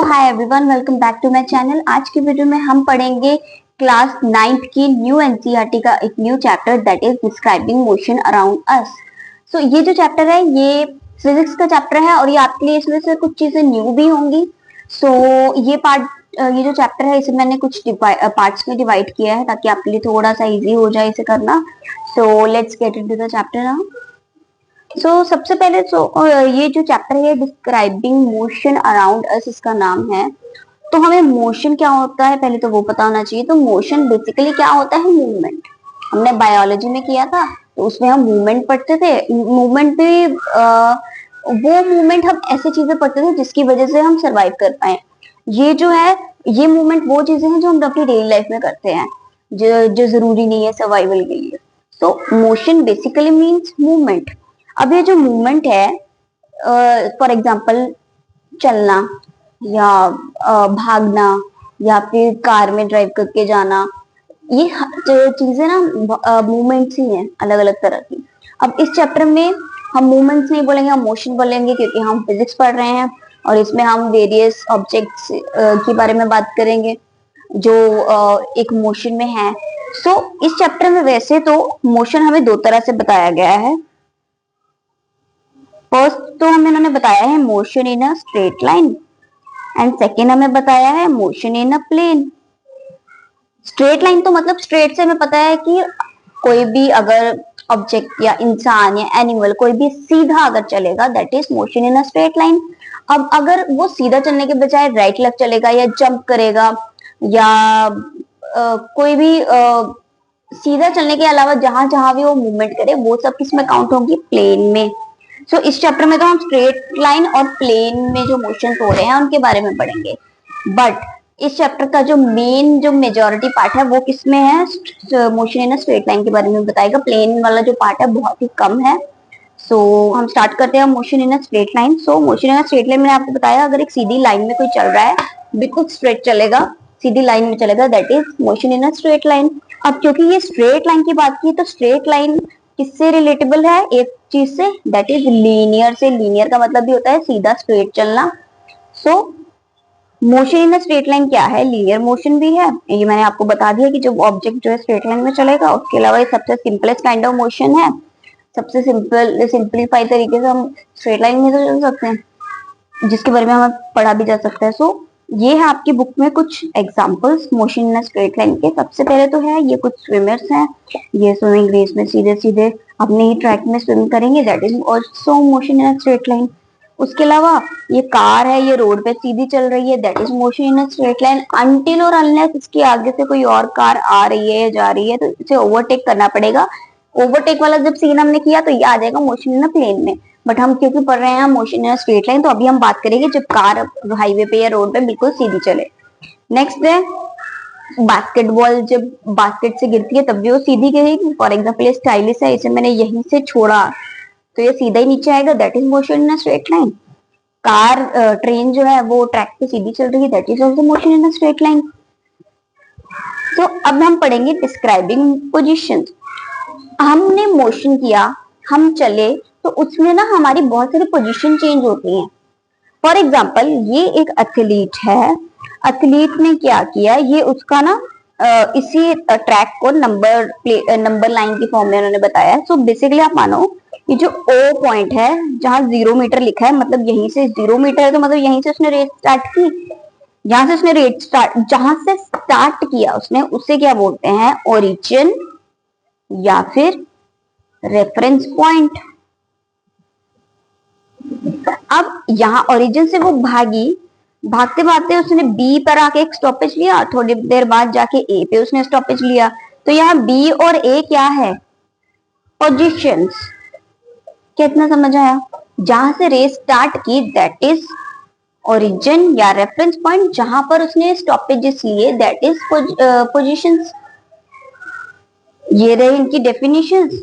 Hi everyone, welcome back to my channel. आज की video में हम पढ़ेंगे क्लास 9th की न्यू एनसीईआरटी का एक new chapter that is describing motion around us. So ये जो चैप्टर है ये फिजिक्स का चैप्टर है और ये आपके लिए इसमें से कुछ चीजें न्यू भी होंगी। ये जो चैप्टर है इसे मैंने कुछ पार्ट्स में डिवाइड किया है ताकि आपके लिए थोड़ा सा इजी हो जाए इसे करना। So let's get into the chapter now. सबसे पहले ये जो चैप्टर है डिस्क्राइबिंग मोशन अराउंड अस इसका नाम है। तो हमें मोशन क्या होता है पहले तो वो पता होना चाहिए। तो मोशन बेसिकली क्या होता है? मूवमेंट। हमने बायोलॉजी में किया था तो उसमें हम मूवमेंट पढ़ते थे। मूवमेंट भी वो मूवमेंट हम ऐसे चीजें पढ़ते थे जिसकी वजह से हम सरवाइव कर पाए। ये जो है ये मूवमेंट वो चीजें हैं जो हम अपनी डेली लाइफ में करते हैं जो जरूरी नहीं है सर्वाइवल के लिए। तो मोशन बेसिकली मीन्स मूवमेंट। अब ये जो मूवमेंट है फॉर एग्जाम्पल चलना या भागना या फिर कार में ड्राइव करके जाना, ये चीजें ना मूवमेंट्स ही हैं अलग अलग तरह की। अब इस चैप्टर में हम मूवमेंट्स नहीं बोलेंगे, हम मोशन बोलेंगे क्योंकि हम फिजिक्स पढ़ रहे हैं और इसमें हम वेरियस ऑब्जेक्ट्स के बारे में बात करेंगे जो एक मोशन में है। इस चैप्टर में वैसे तो मोशन हमें दो तरह से बताया गया है। फर्स्ट तो हमें इन्होंने बताया है motion in a straight line and second हमें बताया है motion in a plane. Straight line तो मतलब स्ट्रेट से हमें पता है कि कोई भी अगर ऑब्जेक्ट या इंसान या एनिमल कोई भी सीधा अगर चलेगा that is motion in a straight line. अब अगर वो सीधा चलने के बजाय राइट लेफ्ट चलेगा या जंप करेगा या कोई भी सीधा चलने के अलावा जहां जहां भी वो मूवमेंट करे वो सब किसमें काउंट होंगी? प्लेन में। इस चैप्टर में तो हम स्ट्रेट लाइन और प्लेन में जो मोशन हो रहे हैं उनके बारे में पढ़ेंगे। बट इस चैप्टर का जो मेजॉरिटी पार्ट है वो किसमें है? मोशन इन स्ट्रेट लाइन के बारे में बताएगा। प्लेन वाला जो पार्ट है बहुत ही कम है। हम स्टार्ट करते हैं motion in straight line. Motion in straight line मैंने आपको बताया अगर एक सीधी लाइन में कोई चल रहा है बिल्कुल स्ट्रेट चलेगा, सीधी लाइन में चलेगा that is motion in straight line. अब क्योंकि ये स्ट्रेट लाइन की बात की तो स्ट्रेट लाइन किससे रिलेटेबल है? एक चीज से दैट इज लीनियर से। लीनियर का मतलब भी होता है सीधा स्ट्रेट चलना। मोशन इन स्ट्रेट लाइन क्या है? लीनियर मोशन भी है। ये मैंने आपको बता दिया कि जब ऑब्जेक्ट जो है स्ट्रेट लाइन में चलेगा। उसके अलावा ये सबसे सिंपलेस्ट काइंड ऑफ मोशन है। सबसे सिंपलीफाई तरीके से हम स्ट्रेट लाइन में तो चल सकते हैं जिसके बारे में हमें पढ़ा भी जा सकता है। ये है आपकी बुक में कुछ examples motion in straight line के। सबसे पहले तो है ये कुछ स्विमर्स हैं। ये स्विमिंग रेस में सीधे सीधे अपने ही ट्रैक में स्विम करेंगे that is also motion in straight line. उसके अलावा ये कार है, ये रोड पे सीधी चल रही है that is motion in straight line until और अनलेस इसके आगे से कोई और कार आ रही है जा रही है तो इसे ओवरटेक करना पड़ेगा। ओवरटेक वाला जब सीन हमने किया तो ये आ जाएगा मोशन इन प्लेन में। बट हम क्योंकि पढ़ रहे हैं मोशन इन स्ट्रेट लाइन तो अभी हम बात करेंगे जब कार हाईवे पे या रोड पे बिल्कुल सीधी चले। नेक्स्ट है बास्केटबॉल। जब बास्केट से गिरती है तब भी वो सीधी गिरेगी। फॉर एग्जाम्पल ये स्टाइलिश है, इसे मैंने यहीं से छोड़ा तो ये सीधा ही नीचे आएगा that is motion in straight line. Car train जो है वो ट्रैक पे सीधी चल रही है that is also motion in straight line. अब हम पढ़ेंगे डिस्क्राइबिंग पोजीशन। हमने मोशन किया, हम चले तो उसमें ना हमारी बहुत सारी पोजीशन चेंज होती हैं। फॉर एग्जाम्पल ये एक एथलीट है। एथलीट ने क्या किया? ये उसका ना इसी ट्रैक को नंबर लाइन की फॉर्म में उन्होंने बताया। बेसिकली आप मानो ये जो ओ पॉइंट है जहां 0 मीटर लिखा है मतलब यहीं से 0 मीटर है तो मतलब यहीं से उसने रेस स्टार्ट की। जहां से स्टार्ट किया उसने उसे क्या बोलते हैं? ओरिजिन या फिर रेफरेंस पॉइंट। अब यहाँ ओरिजिन से वो भागी, भागते भागते उसने बी पर आके एक स्टॉपेज लिया, थोड़ी देर बाद जाके ए पे उसने स्टॉपेज लिया। तो यहाँ बी और ए क्या है? पोजीशंस। कितना समझ आया? जहां से रेस स्टार्ट की दैट इज ओरिजिन या रेफरेंस पॉइंट, जहां पर उसने स्टॉपेजेस लिए दैट इज पोजीशंस। ये रहे इनकी डेफिनेशंस।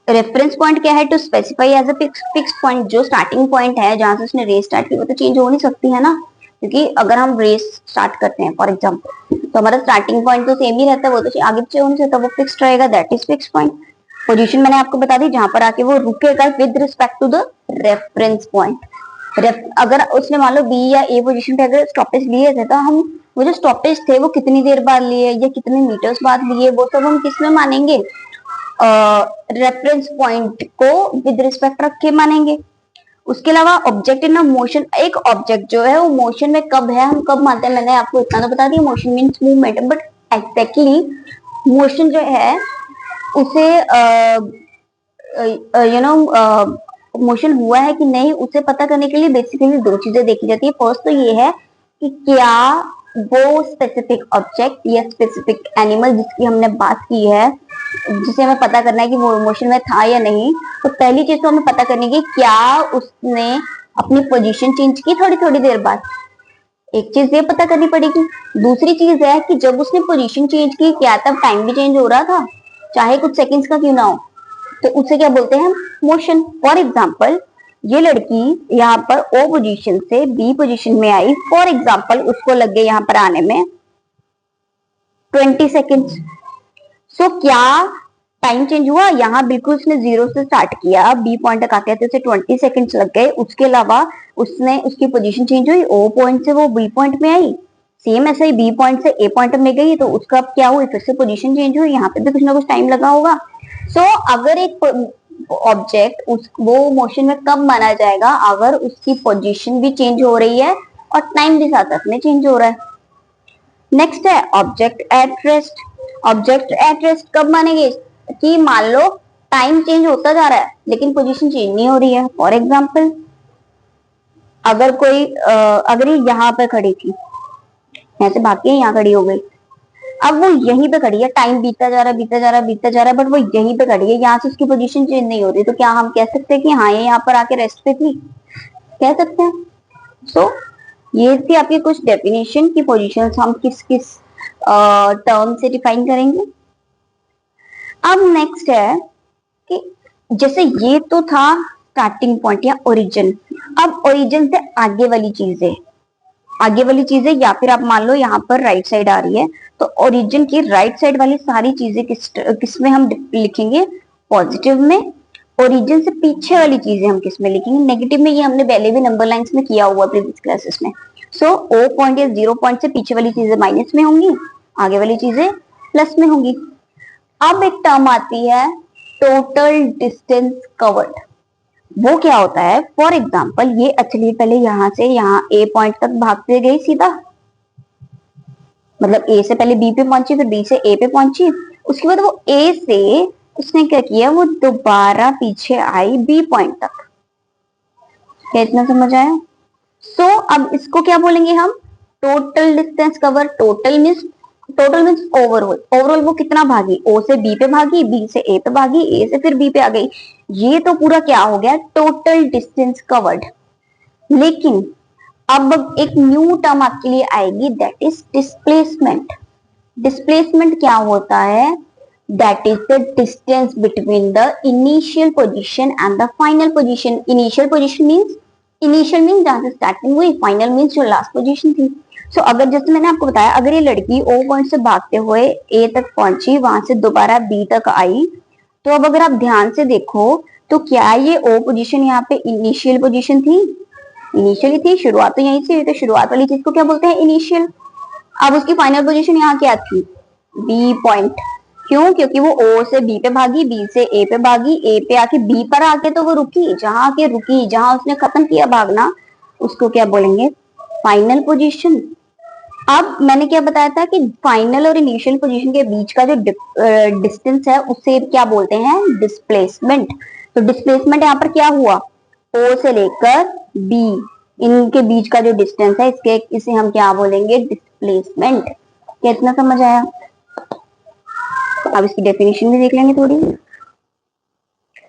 रेफरेंस पॉइंट क्या है? To specify as a fix point. जो स्टार्टिंग पॉइंट है जहां से उसने रेस स्टार्ट की वो तो चेंज हो नहीं सकती है ना, क्योंकि अगर हम रेस स्टार्ट करते हैं फॉर एग्जांपल तो हमारा स्टार्टिंग पॉइंट तो सेम ही रहता है, वो तो आगे पीछे हो नहीं सकता, वो फिक्स्ड रहेगा that is fix point. Position मैंने आपको बता दी जहां पर आके वो रुकेगा with respect to the reference point. अगर उसने मान लो बी या ए पोजीशन पे अगर स्टॉपेज लिए थे, तो हम वो जो स्टॉपेज थे वो कितनी देर बाद लिए या कितने मीटर्स बाद लिए, वो सब हम किस में मानेंगे, रेफरेंस पॉइंट को विद रिस्पेक्ट रख के मानेंगे। उसके अलावा ऑब्जेक्ट इन मोशन, एक ऑब्जेक्ट जो है वो मोशन में कब है, हम कब मानते हैं, मैंने आपको इतना तो बता दिया, motion means movement, but exactly motion जो है उसे यू नो मोशन हुआ है कि नहीं, उसे पता करने के लिए बेसिकली दो चीजें देखी जाती है। फर्स्ट तो ये है कि क्या वो स्पेसिफिक ऑब्जेक्ट या स्पेसिफिक एनिमल जिसकी हमने बात की है, जिसे हमें पता करना है कि वो मोशन में था या नहीं, तो पहली चीज तो हमें पता करनी है कि क्या उसने अपनी पोजीशन चेंज की थोड़ी थोड़ी देर बाद, एक चीज ये पता करनी पड़ेगी। दूसरी चीज है कि जब उसने पोजीशन चेंज की, क्या तब टाइम भी चेंज हो रहा था, चाहे कुछ सेकंड्स का क्यों ना हो, तो उसे क्या बोलते हैं, मोशन। फॉर एग्जाम्पल, ये लड़की यहाँ पर ओ पोजीशन से बी पोजीशन में आई, फॉर एग्जाम्पल उसको लग गए यहाँ पर आने में 20 सेकेंड्स। सो क्या टाइम चेंज हुआ, यहाँ बिल्कुल उसने जीरो से स्टार्ट किया, बी पॉइंट तक आते थे, उसे 20 सेकेंड्स लग गए। उसके अलावा उसने उसकी पोजीशन चेंज हुई, ओ पॉइंट से वो बी पॉइंट में आई, सेम ऐसे ही बी पॉइंट से ए पॉइंट में गई, तो उसका क्या हुई, फिर से पोजीशन चेंज हुई, यहाँ पे भी कुछ ना कुछ टाइम लगा होगा। सो अगर एक ऑब्जेक्ट उस वो मोशन में कब माना जाएगा, अगर उसकी पोजीशन भी चेंज हो रही है और टाइम भी साथ साथ में चेंज हो रहा है। नेक्स्ट है object at rest. Object at rest कब मानेंगे, कि मान लो टाइम चेंज होता जा रहा है लेकिन पोजीशन चेंज नहीं हो रही है। फॉर एग्जाम्पल, अगर कोई अगर ये यहाँ पे खड़ी थी, यहाँ से भाग के यहाँ खड़ी हो गई, अब वो यहीं पे खड़ी है, टाइम बीतता जा रहा है बीतता जा रहा है बीतता जा रहा है, बट वो यहीं पे खड़ी है, यहाँ से उसकी पोजीशन चेंज नहीं हो रही, तो क्या हम कह सकते हैं कि हाँ ये यहाँ पर आके रेस्ट पे थी, कह सकते हैं। सो ये थी आपकी कुछ डेफिनेशन की पोजीशन हम किस किस टर्म से डिफाइन करेंगे। अब नेक्स्ट है कि जैसे ये तो था स्टार्टिंग पॉइंट या ओरिजिन, अब ओरिजिन से आगे वाली चीजें, आगे वाली चीजें या फिर आप मान लो यहाँ पर राइट साइड आ रही है, तो ओरिजिन की राइट साइड वाली सारी चीजें किस में हम लिखेंगे, पॉजिटिव में। ओरिजिन से पीछे वाली चीजें हम किस में लिखेंगे, नेगेटिव में। ये हमने पहले भी नंबर लाइंस में किया हुआ प्रीवियस क्लासेस में। सो ओ पॉइंट या जीरो पॉइंट से पीछे वाली चीजें माइनस में होंगी, आगे वाली चीजें प्लस में होंगी। अब एक टर्म आती है टोटल डिस्टेंस कवर्ड। वो क्या होता है, फॉर एग्जाम्पल ये एक्चुअली पहले यहाँ से यहाँ ए पॉइंट तक भागते गई सीधा, मतलब ए से पहले बी पे पहुंची, फिर बी से ए पे पहुंची, उसके बाद वो ए से उसने क्या किया, वो दोबारा पीछे आई बी पॉइंट तक। क्या इतना समझ आया? सो अब इसको क्या बोलेंगे हम, total distance cover. Total means overall. Overall वो कितना भागी, ओ से बी पे भागी, बी से ए पे भागी, ए से फिर बी पे आ गई, ये तो पूरा क्या हो गया, टोटल डिस्टेंस कवर्ड। लेकिन अब एक न्यू टर्म आपके लिए आएगी, दैट इज डिस्प्लेसमेंट। डिस्प्लेसमेंट क्या होता है, that is the distance between the initial position and the final position. Initial position means, initial means जहां से स्टार्टिंग हुई, फाइनल मीन्स जो लास्ट पोजीशन थी। सो अगर जैसे मैंने आपको बताया, अगर ये लड़की ओ पॉइंट से भागते हुए ए तक पहुंची, वहां से दोबारा बी तक आई, तो अब अगर आप ध्यान से देखो तो क्या ये ओ पोजीशन यहाँ पे इनिशियल पोजीशन थी, इनिशियली थी, शुरुआत तो यहीं से हुई, तो शुरुआत वाली चीज को क्या बोलते हैं, इनिशियल। अब उसकी फाइनल पोजीशन यहाँ क्या थी, बी पॉइंट। क्यों, क्योंकि वो ओ से बी पे भागी, बी से ए पे भागी, ए पे आके बी पर आके तो वो रुकी, जहां आके रुकी, जहां उसने खत्म किया भागना, उसको क्या बोलेंगे, फाइनल पोजीशन। अब मैंने क्या बताया था कि फाइनल और इनिशियल पोजीशन के बीच का जो डिस्टेंस है उसे क्या बोलते हैं, डिस्प्लेसमेंट। तो डिस्प्लेसमेंट यहाँ पर क्या हुआ, ओ से लेकर बी, इनके बीच का जो डिस्टेंस है, इसे हम क्या बोलेंगे, डिस्प्लेसमेंट। क्या इतना समझ आया? अब इसकी डेफिनेशन भी देख लेंगे थोड़ी।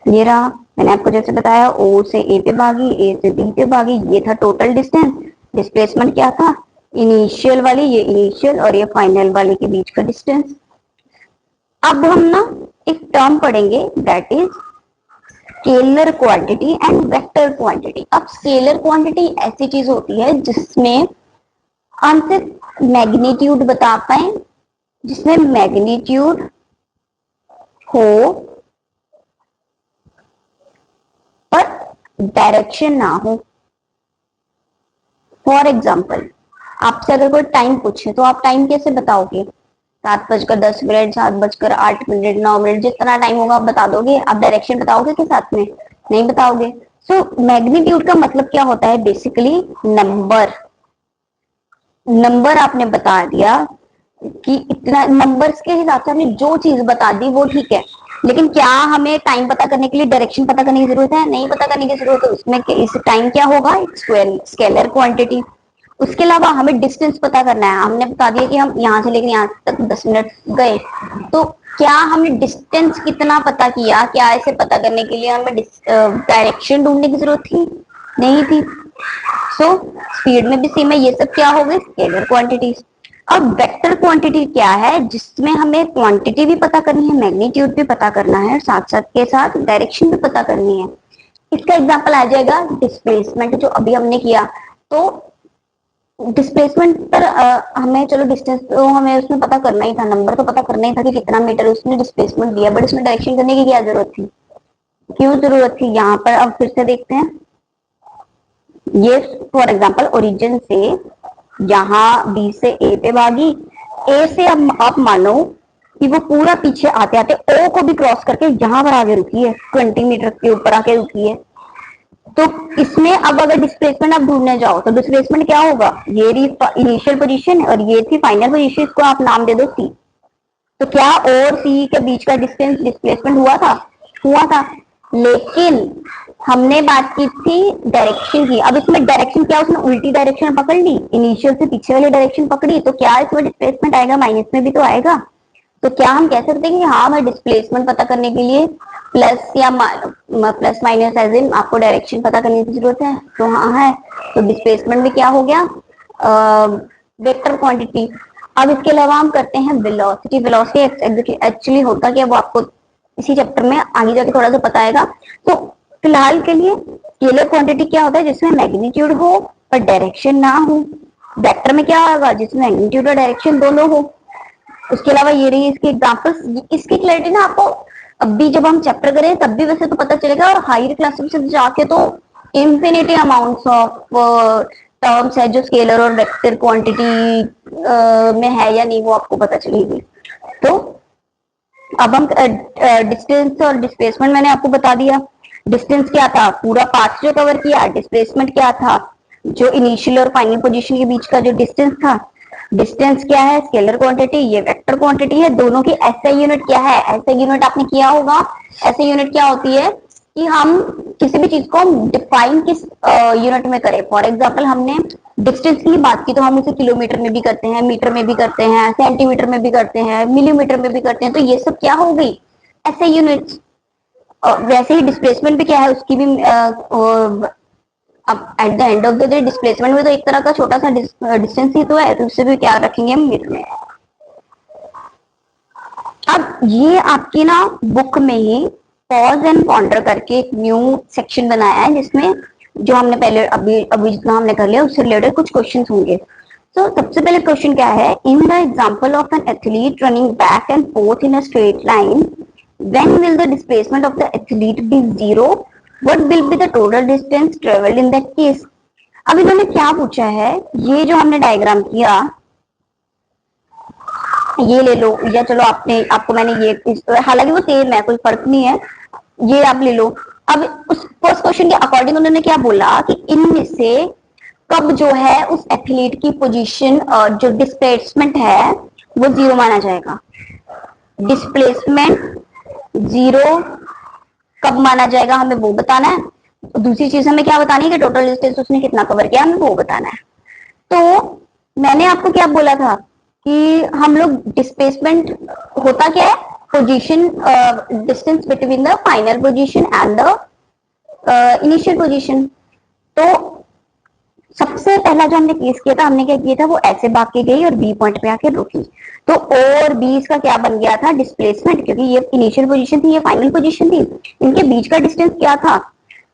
ये रहा, मैंने आपको जैसे बताया, ओ से ए पे भागी, ए से बी पे भागी, ये था टोटल डिस्टेंस। डिस्प्लेसमेंट क्या था, इनिशियल वाली, ये इनिशियल और ये फाइनल वाले के बीच का डिस्टेंस। अब हम ना एक टर्म पढ़ेंगे, that is scalar quantity and vector quantity. अब स्केलर क्वांटिटी ऐसी चीज होती है जिसमें हम सिर्फ मैग्नीट्यूड बता पाए, जिसमें मैग्नीट्यूड हो पर डायरेक्शन ना हो। फॉर एग्जाम्पल आपसे अगर कोई टाइम पूछे तो आप टाइम कैसे बताओगे? 7:10, 7:08, 9 मिनट, जितना टाइम होगा आप बता दोगे। आप डायरेक्शन बताओगे के साथ में? नहीं बताओगे। सो मैग्नीट्यूड का मतलब क्या होता है? Basically number. नंबर आपने बता दिया कि इतना, नंबर्स के हिसाब से हमने जो चीज बता दी वो ठीक है, लेकिन क्या हमें टाइम पता करने के लिए डायरेक्शन पता करने की जरूरत है? नहीं पता करने की जरूरत है। उसमें इस टाइम क्या होगा? एक स्केलर क्वांटिटी। उसके अलावा हमें डिस्टेंस पता करना है। हमने बता दिया कि हम यहाँ से लेकर यहाँ तक 10 मिनट गए, तो क्या हमने डिस्टेंस कितना पता किया? क्या इसे पता करने के लिए हमें डायरेक्शन ढूंढने की जरूरत थी? नहीं थी। सो स्पीड में भी सेम है, ये सब क्या हो गए? Scalar quantities. अब वेक्टर क्वांटिटी क्या है? जिसमें हमें क्वांटिटी भी पता करनी है, मैग्नीट्यूड भी पता करना है, साथ साथ के साथ डायरेक्शन भी पता करनी है। इसका एग्जांपल आ जाएगा डिस्प्लेसमेंट, जो अभी हमने किया। तो डिस्प्लेसमेंट पर हमें, चलो डिस्टेंस तो हमें उसमें पता करना ही था, नंबर तो पता करना ही था कि कितना मीटर उसने डिस्प्लेसमेंट दिया, बट उसमें डायरेक्शन करने की क्या जरूरत थी? क्यों जरूरत थी? यहाँ पर अब फिर से देखते हैं। ये फॉर एग्जांपल ओरिजिन से यहाँ बी से ए पे भागी, ए से अब आप मानो कि वो पूरा पीछे आते आते ओ को भी क्रॉस करके यहाँ पर आगे रुकी है, 20 मीटर के ऊपर आके रुकी है। तो इसमें अब अगर डिस्प्लेसमेंट आप ढूंढने जाओ तो डिस्प्लेसमेंट क्या होगा? ये इनिशियल पोजीशन और ये थी फाइनल पोजीशन, इसको आप नाम दे दो सी। तो क्या ओ और सी के बीच का डिस्टेंस डिस्प्लेसमेंट हुआ था? हुआ था। लेकिन हमने बात की थी डायरेक्शन की। अब इसमें डायरेक्शन क्या, उसने उल्टी डायरेक्शन पकड़ ली, इनिशियल से पीछे वाली डायरेक्शन पकड़ी, तो क्या इसमें डिस्प्लेसमेंट आएगा? माइनस में भी तो आएगा। तो क्या हम कह सकते हैं कि हाँ, मैं डिस्प्लेसमेंट पता करने के लिए प्लस या प्लस माइनस एज इन आपको डायरेक्शन पता करने की जरूरत है? तो हाँ है। तो डिस्प्लेसमेंट भी क्या हो गया? Vector quantity. अब इसके अलावा हम करते हैं वेलोसिटी। वेलोसिटी एक्चुअली होता क्या, वो आपको इसी चैप्टर में आगे जाके थोड़ा सा पता आएगा। तो फिलहाल के लिए स्केलर क्वांटिटी क्या होता है? जिसमें मैग्नीट्यूड हो पर डायरेक्शन ना हो। वेक्टर में क्या होगा? जिसमें मैग्नीट्यूड और डायरेक्शन दोनों हो। उसके अलावा ये रही इसकी एग्जांपल्स। इसकी क्लैरिटी ना आपको अभी जब हम चैप्टर करें तब भी वैसे तो पता चलेगा, और हायर क्लासेस में जाके तो इंफिनिटी अमाउंट्स ऑफ टर्म्स है जो स्केलर और वेक्टर क्वांटिटी में है या नहीं, वो आपको पता चलेगी। तो अब हम डिस्टेंस और डिस्प्लेसमेंट मैंने आपको बता दिया। डिस्टेंस क्या था? पूरा पाथ जो कवर किया। डिस्प्लेसमेंट क्या था? जो इनिशियल और फाइनल पोजीशन के बीच का जो डिस्टेंस था। डिस्टेंस क्या है? Scalar quantity. ये वेक्टर क्वांटिटी है। दोनों की एसआई यूनिट क्या है? एसआई यूनिट आपने किया होगा। एसआई यूनिट क्या होती है कि हम किसी भी चीज को डिफाइन किस यूनिट में करें। फॉर एग्जाम्पल हमने डिस्टेंस की बात की तो हम उसे किलोमीटर में भी करते हैं, मीटर में भी करते हैं, सेंटीमीटर में भी करते हैं, मिलीमीटर में भी करते हैं। तो ये सब क्या हो गई? SI units. वैसे ही डिस्प्लेसमेंट भी क्या है? उसकी भी अब eight the end of the day displacement में तो एक तरह का छोटा सा डिस्टेंस ही तो है, तो उससे भी क्या रखेंगे हम? मीटर में। अब ये आपकी ना बुक में ही पॉज एंड पॉन्डर करके एक न्यू सेक्शन बनाया है, जिसमें जो हमने पहले अभी अभी जितना हमने कर लिया उससे रिलेटेड कुछ क्वेश्चन होंगे। तो सबसे पहले क्वेश्चन क्या है? In the example of an athlete running back and fourth in a straight line, when will the displacement of the athlete be zero? What will be the total distance traveled in that case? अब इन्होंने क्या पूछा है? ये जो हमने diagram किया, ये ले लो, या चलो आपको मैंने ये, हालांकि वो सेम है, कोई फर्क नहीं है, ये आप ले लो। अब उस फर्स्ट क्वेश्चन के अकॉर्डिंग उन्होंने क्या बोला कि इनमें से कब जो है उस एथलीट की पोजीशन और जो डिस्प्लेसमेंट है वो जीरो माना जाएगा। डिस्प्लेसमेंट जीरो कब माना जाएगा हमें वो बताना है। दूसरी चीज हमें क्या बतानी है कि टोटल डिस्टेंस उसने कितना कवर किया, हमें वो बताना है। तो मैंने आपको क्या बोला था कि हम लोग डिस्प्लेसमेंट होता क्या है? Position distance between the final position and the initial position. तो सबसे पहला जो हमने केस किया था, हमने क्या किया था? वो ऐसे भाग के गई और बी पॉइंट पे आके रुकी। तो ओ और बी इसका क्या बन गया था? डिस्प्लेसमेंट, क्योंकि ये इनिशियल पोजीशन थी, ये फाइनल पोजीशन थी। इनके बीच का डिस्टेंस क्या था?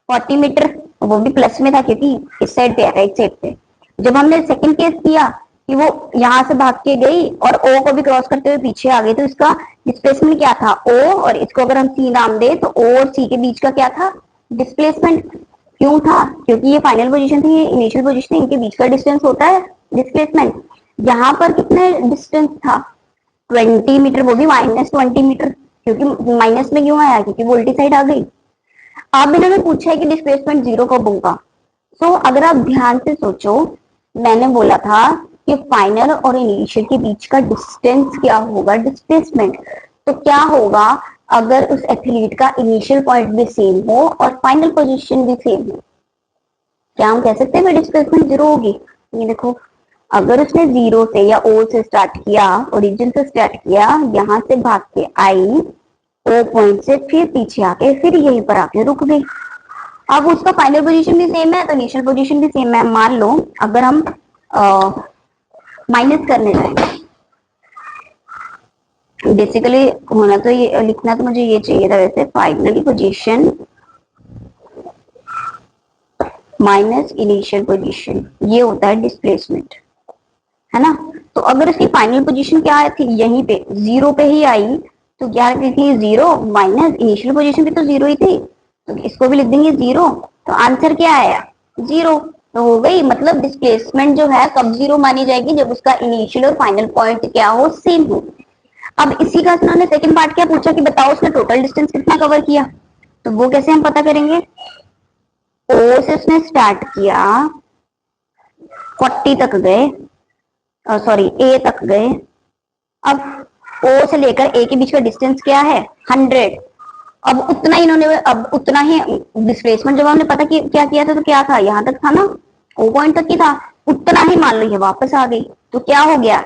40 मीटर। वो भी प्लस में था क्योंकि इस साइड पे, राइट साइड पे। जब हमने सेकंड केस किया कि वो यहाँ से भाग के गई और ओ को भी क्रॉस करते हुए पीछे आ गई, तो इसका डिस्प्लेसमेंट क्या था? ओ, और इसको अगर हम सी नाम दे तो ओ और सी के बीच का क्या था? डिस्प्लेसमेंट। क्यों था? क्योंकि ये फाइनल पोजीशन थी, ये इनिशियल पोजीशन, इनके बीच का डिस्टेंस होता है डिस्प्लेसमेंट। यहाँ पर कितने डिस्टेंस था? 20 मीटर, वो भी -20 मीटर। क्योंकि माइनस में क्यों आया? क्योंकि वो उल्टी साइड आ गई। अब इन्होंने पूछा है कि डिस्प्लेसमेंट 0 कब होगा। सो अगर आप ध्यान से सोचो, मैंने बोला था कि फाइनल और इनिशियल के बीच का डिस्टेंस क्या होगा? डिस्प्लेसमेंट। तो क्या होगा अगर उस एथलीट का इनिशियल पॉइंट भी सेम हो और फाइनल पोजीशन भी सेम हो? क्या हम कह सकते हैं डिस्प्लेसमेंट 0 होगी? ये देखो, अगर उसने 0 से या O से स्टार्ट किया, ओरिजिन से स्टार्ट किया, यहाँ से भाग के आई O पॉइंट से, फिर पीछे आके फिर यहीं पर आके रुक गई। अब उसका फाइनल पोजीशन भी सेम है तो इनिशियल पोजीशन भी सेम है। मान लो अगर हम माइनस करने जाए, बेसिकली होना तो ये, लिखना तो मुझे ये चाहिए था वैसे, final position minus initial position, ये होता है डिस्प्लेसमेंट, है ना। तो अगर इसकी फाइनल पोजीशन क्या थी? यहीं पे 0 पे ही आई, तो क्या थी? 0 माइनस इनिशियल पोजीशन भी तो 0 ही थी, तो इसको भी लिख देंगे 0। तो आंसर क्या आया? 0। तो हो गई, मतलब डिस्प्लेसमेंट जो है कब 0 मानी जाएगी? जब उसका इनिशियल और फाइनल पॉइंट क्या हो? सेम हो। अब इसी का उन्होंने सेकंड पार्ट क्या पूछा कि बताओ उसने टोटल डिस्टेंस कितना कवर किया। तो वो कैसे हम पता करेंगे? ओ से उसने स्टार्ट किया, 40 तक गए, सॉरी ए तक गए। अब ओ से लेकर ए के बीच का डिस्टेंस क्या है? 100। अब उतना ही इन्होंने, अब उतना ही डिस्प्लेसमेंट जब हमने पता क्या किया था, तो क्या था? यहाँ तक था ना, ओ पॉइंट तक ही था। उतना ही मान लो ये वापस आ गई, तो क्या हो गया?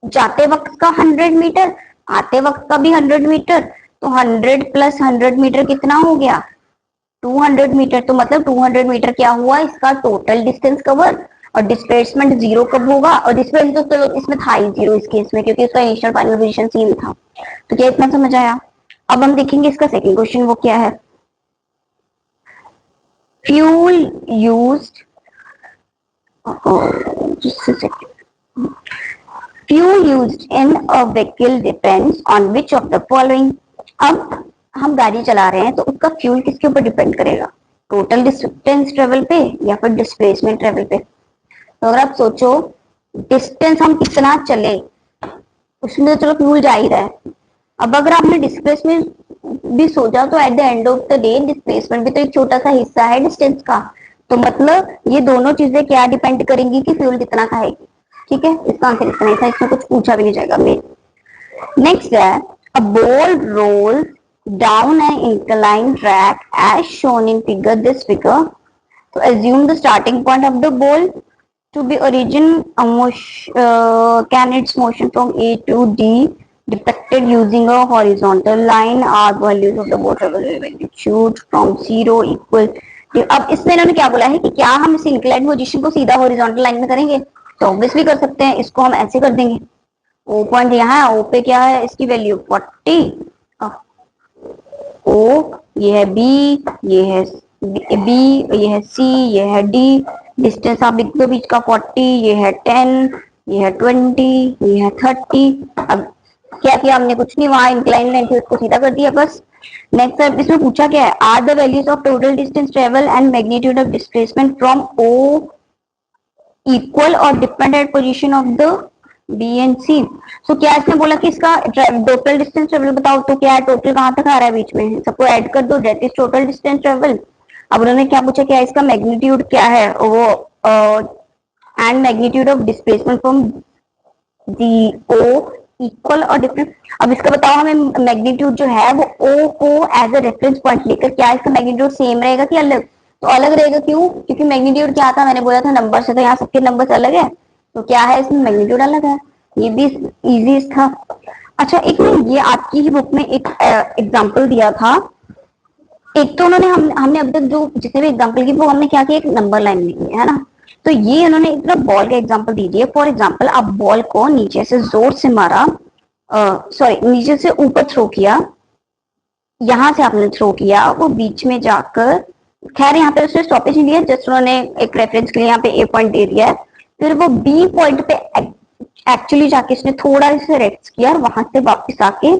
जाते वक्त का 100 मीटर, आते वक्त का भी 100 मीटर, तो 100 प्लस 100 मीटर कितना हो गया? 200 मीटर। तो मतलब 200 मीटर क्या हुआ? इसका टोटल डिस्टेंस कवर। और डिस्प्लेसमेंट 0 कब होगा? और डिस्प्लेसमेंट तो इसमें था ही 0 इस केस में, क्योंकि इसका इनिशियल फाइनल पोजीशन सेम था। तो क्या इतना समझ आया? अब हम देखेंगे इसका सेकंड क्वेश्चन, वो क्या है? Fuel used, fuel used in a vehicle depends on which of the following. अब हम गाड़ी चला रहे हैं तो उसका फ्यूल किसके ऊपर डिपेंड करेगा? टोटल डिस्टेंस ट्रेवल पे या फिर डिस्प्लेसमेंट ट्रेवल पे? तो अगर आप सोचो, डिस्टेंस हम कितना चले उसमें तो चलो फ्यूल जा ही रहा है। अब अगर आपने डिस्प्लेसमेंट भी सोचा, तो at the end of the day displacement भी तो एक छोटा सा हिस्सा है डिस्टेंस का। तो मतलब ये दोनों चीजें क्या डिपेंड करेंगी कि फ्यूल कितना खाएगी। ठीक है, इसका आंसर इतना ही था, इसमें कुछ पूछा भी नहीं जाएगा। मैं नेक्स्ट है, a ball roll down an incline track as shown in figure, this figure. तो assume the starting point of the ball to be origin can its motion from A to D depicted using a horizontal line, are values of the ball travel magnitude from 0 equal। अब इसमें इन्होंने क्या बोला है कि क्या हम इस इंक्लाइंड पोजीशन को सीधा हॉरिजॉन्टल लाइन में करेंगे? तो ऑब्वियसली कर सकते हैं, इसको हम ऐसे कर देंगे। ओ पॉइंट यहाँ है, ओ पे क्या है? इसकी वैल्यू 40, ओ ये है बी, ये है बी, ये है सी, ये है डी। डिस्टेंस आप लिख दो बीच का 40, ये है 10, ये है 20, ये है 30। अब क्या किया हमने? कुछ नहीं, वहां इंक्लाइन लाइन थी उसको सीधा कर दिया बस। नेक्स्ट है, इसमें पूछा क्या है? Are the values of total distance travel and magnitude of displacement from O equal और depend at position of the B and C. So क्या इसने बोला कि इसका टोटल डिस्टेंस ट्रेवल बताओ, तो क्या है? टोटल कहां तक आ रहा है? बीच में सबको ऐड कर दो, that is total distance travel. अब उन्होंने क्या पूछा? क्या इसका मैग्नीट्यूड क्या है? वो and magnitude of displacement from the O equal और डिफरेंट। अब इसका बताओ हमें, मैग्नीट्यूड जो है वो ओ को एज अ रेफरेंस पॉइंट लेकर, क्या इसका मैग्नीट्यूड सेम रहेगा कि अलग? तो अलग रहेगा। क्यों? क्योंकि मैग्नीट्यूड क्या था? मैंने बोला था नंबर से, तो यहाँ सबके नंबर अलग है, तो क्या है? इसमें मैग्नीट्यूड अलग है। ये भी इजी था। अच्छा, एक ना ये आपकी ही बुक में एक एग्जाम्पल दिया था। एक तो उन्होंने हमने अभी तक जो जितने भी एग्जाम्पल की, वो हमने क्या किया? एक नंबर लाइन ली है ना। तो ये उन्होंने एक तरह बॉल का एग्जाम्पल दीजिए। फॉर एग्जाम्पल, आप बॉल को नीचे से जोर से मारा, सॉरी नीचे से ऊपर थ्रो किया, यहां से आपने थ्रो किया, वो बीच में जाकर, खैर यहाँ पे उसने स्टॉपेज नहीं दिया, जस्ट उन्होंने एक रेफरेंस के लिए यहाँ पे ए पॉइंट दे दिया है। फिर वो बी पॉइंट पे एक्चुअली जाके इसने थोड़ा सा रेस्ट किया, और वहां से वापस आके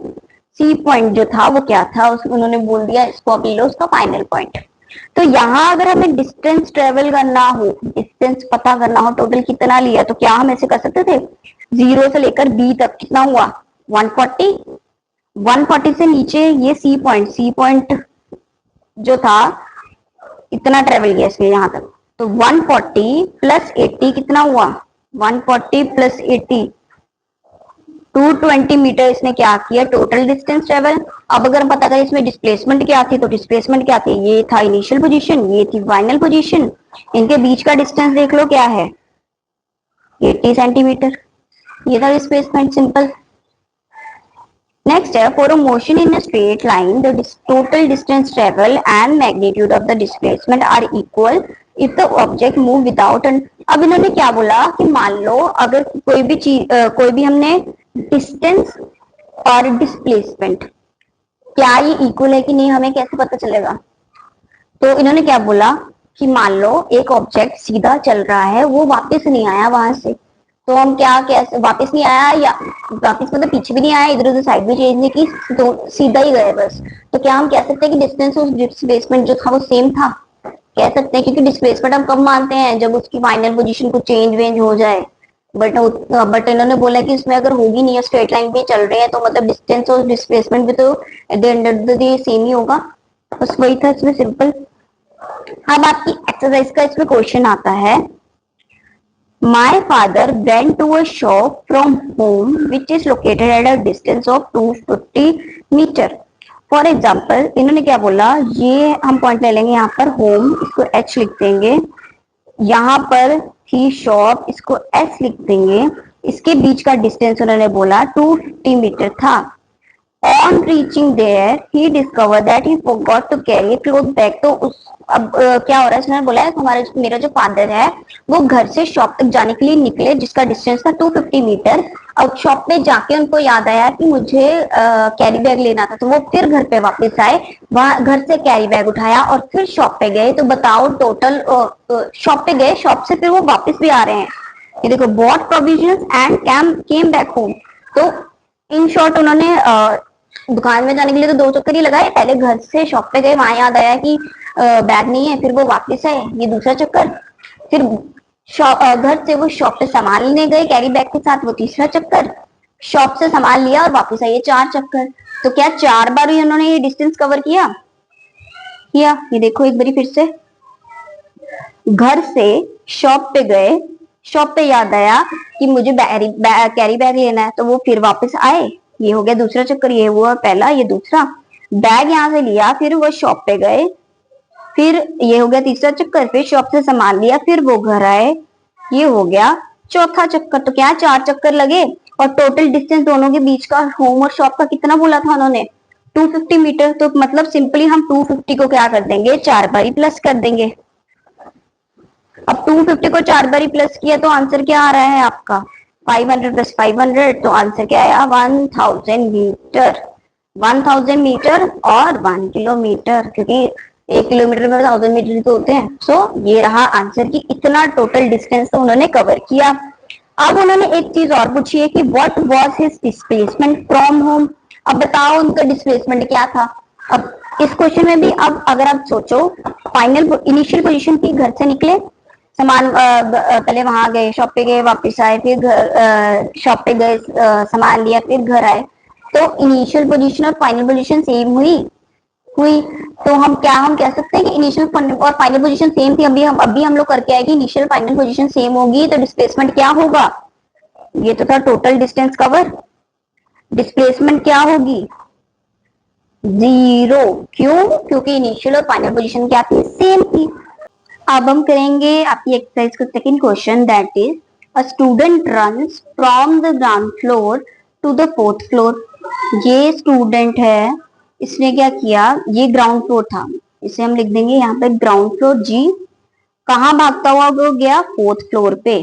सी पॉइंट जो था वो क्या था, उन्होंने बोल दिया इसको आप ले लो उसका फाइनल पॉइंट। तो यहाँ अगर हमें डिस्टेंस ट्रेवल करना हो, डिस्टेंस पता करना हो टोटल कितना लिया, तो क्या हम ऐसे कर सकते थे, 0 से लेकर बी तक कितना हुआ 140, 140 से नीचे ये सी पॉइंट जो था इतना ट्रेवल किया इसने यहाँ तक, तो 140 प्लस 80 कितना हुआ, 140 प्लस 80 220 मीटर इसने क्या किया टोटल डिस्टेंस ट्रेवल। अब अगर हम पता करें इसमें डिस्प्लेसमेंट क्या थी, तो डिस्प्लेसमेंट क्या थी, ये था इनिशियल पोजीशन, ये थी फाइनल पोजीशन, इनके बीच का डिस्टेंस देख लो क्या है 80 सेंटीमीटर, ये था डिस्प्लेसमेंट, सिंपल। नेक्स्ट है for a motion in a straight line the total distance travel and magnitude of the displacement are equal if the object move without. अब इन्होंने क्या बोला कि मान लो अगर कोई भी चीज कोई भी हमने डिस्टेंस और डिस्प्लेसमेंट क्या ये इक्वल है कि नहीं हमें कैसे पता चलेगा, तो इन्होंने क्या बोला कि मान लो एक ऑब्जेक्ट सीधा चल रहा है, वो वापस नहीं आया वहां से, तो हम क्या कैसे वापस नहीं आया, या वापस मतलब पीछे भी नहीं आया, इधर उधर साइड भी चेंज नहीं की, तो सीधा ही गए बस, तो क्या हम कह सकते हैं कि डिस्टेंस और डिस्प्लेसमेंट जो था वो सेम था, कह सकते हैं, क्योंकि डिस्प्लेसमेंट हम कब मानते हैं, जब उसकी फाइनल पोजीशन को चेंज वेंज हो जाए, बट इन्होंने बोला कि इसमें अगर होगी नहीं, स्ट्रेट लाइन पे चल रहे हैं, तो मतलब डिस्टेंस और डिस्प्लेसमेंट भी तो at the end of the day same ही होगा, बस वही था इसमें, सिंपल। अब आपकी एक्सरसाइज का इसमें क्वेश्चन आता है, My father went to a shop from home which is located at a distance of 250 metre. For example इन्होंने क्या बोला, ये हम पॉइंट ले लेंगे यहाँ पर होम, इसको H लिख देंगे, यहाँ पर थी शॉप, इसको S लिख देंगे, इसके बीच का डिस्टेंस उन्होंने बोला 250 मीटर था। On reaching there, he discovered that he forgot to carry a cloth bag। तो उस अब क्या हो रहा है, इसने बोला है हमारा मेरा जो फादर है वो घर से शॉप तक जाने के लिए निकले जिसका डिस्टेंस था 250 मीटर। अब शॉप पे जाके उनको याद आया कि मुझे कैरी बैग लेना था, तो वो फिर घर पे वापस आए, वहां घर से कैरी बैग उठाया और फिर शॉप पे गए। तो बताओ टोटल शॉप पे गए, शॉप से फिर वो वापस भी आ रहे हैं, ये देखो bought provisions and came back home. तो इन शॉर्ट उन्होंने दुकान में जाने के लिए तो 2 चक्कर ही लगाए, पहले घर से शॉप पे गए, वहां याद आया कि बैग नहीं है, फिर वो वापस आए, ये दूसरा चक्कर, फिर घर से वो शॉप पे सामान लेने गए कैरी बैग के साथ, वो तीसरा चक्कर, शॉप से सामान लिया और वापस आए, ये 4 चक्कर। तो क्या 4 बार ही उन्होंने ये डिस्टेंस कवर किया, ये देखो एक बारी फिर से, घर से शॉप पे गए, शॉप पे याद आया कि मुझे कैरी बैग लेना है, तो वो फिर वापस आए, ये हो गया दूसरा चक्कर, ये हुआ पहला, ये दूसरा, बैग यहाँ से लिया, फिर वो शॉप पे गए, फिर ये हो गया तीसरा चक्कर, फिर शॉप से सामान लिया, फिर वो घर आए, ये हो गया चौथा चक्कर। तो क्या 4 चक्कर लगे, और टोटल डिस्टेंस दोनों के बीच का होम और शॉप का कितना बोला था उन्होंने 250 मीटर। तो मतलब सिंपली हम 250 को क्या कर देंगे 4 बारी प्लस कर देंगे। अब 250 को 4 बारी प्लस किया तो आंसर क्या आ रहा है आपका 500 प्लस 500, तो आंसर क्या आया 1000 मीटर, 1000 मीटर और 1 किलोमीटर, क्योंकि 1 किलोमीटर में 1000 मीटर तो होते हैं। सो ये रहा आंसर कि इतना टोटल डिस्टेंस तो उन्होंने कवर किया। अब उन्होंने एक चीज और पूछी है कि what was his displacement from home. अब बताओ उनका डिस्प्लेसमेंट क्या था। अब इस क्वेश्चन में भी अब अगर आप सोचो, फाइनल इनिशियल पोजीशन थी, घर से निकले, सामान पहले वहां गए, शॉप पे गए, वापस आए, फिर घर शॉप पे गए, सामान लिया, फिर घर आए, तो इनिशियल पोजीशन और फाइनल पोजीशन सेम हुई, तो हम कह सकते हैं कि इनिशियल और फाइनल पोजीशन सेम थी। अभी हम लोग करके आए कि इनिशियल फाइनल पोजीशन सेम होगी, तो डिस्प्लेसमेंट क्या होगा, ये तो था टोटल डिस्टेंस कवर, डिस्प्लेसमेंट क्या होगी 0। क्यों, क्योंकि इनिशियल और फाइनल पोजीशन क्या थी, सेम थी। अब हम करेंगे आपकी एक्सरसाइज का second question, that is a student runs from the ground floor to the 4th floor. ये स्टूडेंट है, इसने क्या किया, ये ग्राउंड फ्लोर था, इसे हम लिख देंगे यहाँ पे ग्राउंड फ्लोर जी, कहाँ भागता हुआ वो गया 4th फ्लोर पे,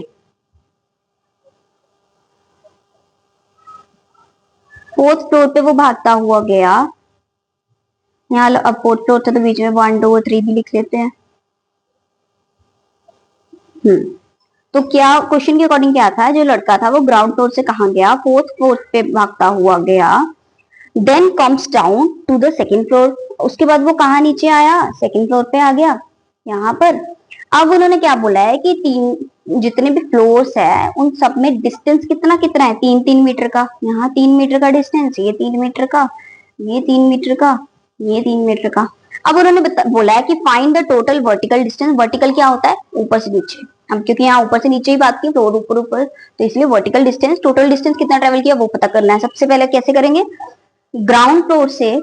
4th फ्लोर पे वो भागता हुआ गया। यहाँ अब 4th फ्लोर था तो बीच में 1 2 3 भी लिख लेते हैं। तो क्या क्वेश्चन के अकॉर्डिंग क्या था, जो लड़का था वो ग्राउंड फ्लोर से कहाँ गया 4th फ्लोर पे भागता हुआ गया, then comes down to the second floor. उसके बाद वो कहाँ नीचे आया, सेकेंड फ्लोर पे आ गया यहाँ पर। अब उन्होंने क्या बोला है कि तीन जितने भी फ्लोर्स है उन सब में डिस्टेंस कितना कितना है, 3-3 मीटर का। यहाँ 3 मीटर का डिस्टेंस, ये 3 मीटर का, ये 3 मीटर का, ये 3 मीटर का। अब उन्होंने बोला है कि find the total vertical distance. Vertical क्या होता है, ऊपर से नीचे। हम क्योंकि यहाँ ऊपर से नीचे ही बात की, फ्लोर ऊपर ऊपर, तो इसलिए वर्टिकल डिस्टेंस, टोटल डिस्टेंस कितना ट्रेवल किया वो पता करना है। सबसे पहले कैसे करेंगे, ग्राउंड फ्लोर से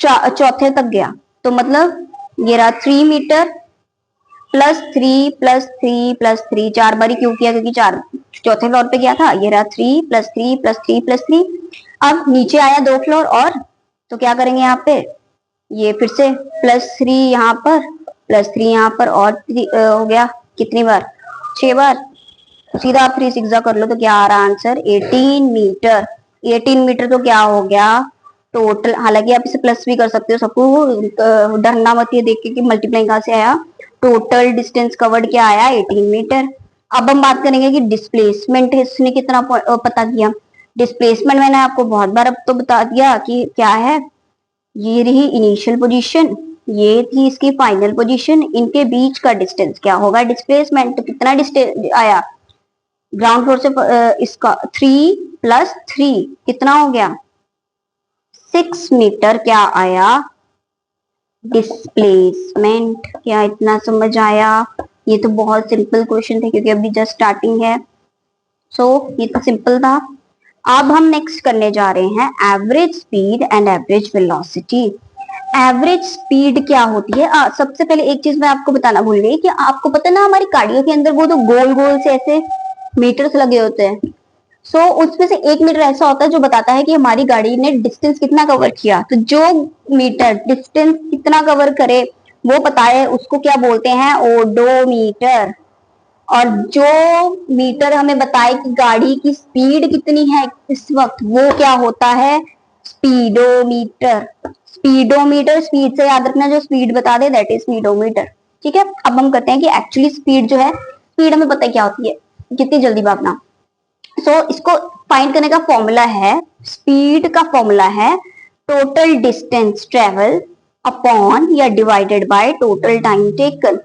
चौथे तक गया, तो मतलब ये रहा 3 मीटर +3 +3 +3, 4 बारी क्यों किया, क्योंकि चार चौथे फ्लोर पे गया था। ये रहा 3 +3 +3 +3। अब नीचे आया 2 फ्लोर और, तो क्या करेंगे यहाँ पे, ये फिर से +3 यहाँ पर, +3 यहाँ पर, और हो गया कितनी बार, 6 बार। सीधा आप 3 6 कर लो तो क्या आ रहा आंसर, 18 मीटर। 18 मीटर तो क्या हो गया टोटल। हालांकि आप इसे प्लस भी कर सकते हो, सबको डरना मत ये देख के कि मल्टीप्लाई कहाँ से आया। टोटल डिस्टेंस कवर्ड क्या आया, 18 मीटर। अब हम बात करेंगे कि डिस्प्लेसमेंट इसने कितना पता किया। डिस्प्लेसमेंट मैंने आपको बहुत बार अब तो बता दिया कि क्या है, ये रही इनिशियल पोजीशन, ये थी इसकी फाइनल पोजीशन, इनके बीच का डिस्टेंस क्या होगा, डिस्प्लेसमेंट। तो कितना डिस्टेंस आया ग्राउंड फ्लोर से इसका 3 + 3 कितना हो गया, 6 मीटर क्या आया डिस्प्लेसमेंट। क्या इतना समझ आया, ये तो बहुत सिंपल क्वेश्चन थे क्योंकि अभी जस्ट स्टार्टिंग है। सो ये तो सिंपल था। अब हम नेक्स्ट करने जा रहे हैं average speed and average velocity. Average speed क्या होती है, सबसे पहले एक चीज मैं आपको बताना भूल गई कि आपको पता है ना हमारी गाड़ियों के अंदर वो तो गोल गोल से ऐसे मीटर्स लगे होते हैं। सो उसमें से 1 मीटर ऐसा होता है जो बताता है कि हमारी गाड़ी ने डिस्टेंस कितना कवर किया। तो जो मीटर डिस्टेंस कितना कवर करे वो पता है, उसको क्या बोलते हैं, ओडोमीटर। और जो मीटर हमें बताए कि गाड़ी की स्पीड कितनी है इस वक्त, वो क्या होता है, स्पीडोमीटर। स्पीडोमीटर, स्पीड से याद रखना, जो स्पीड बता दे दैट इज स्पीडोमीटर। ठीक है, अब हम करते हैं कि एक्चुअली स्पीड जो है, स्पीड हमें पता है क्या होती है, कितनी जल्दी भागना। इसको फाइंड करने का फॉर्मूला है, स्पीड का फॉर्मूला है टोटल डिस्टेंस ट्रेवल अपॉन या divided by total time taken.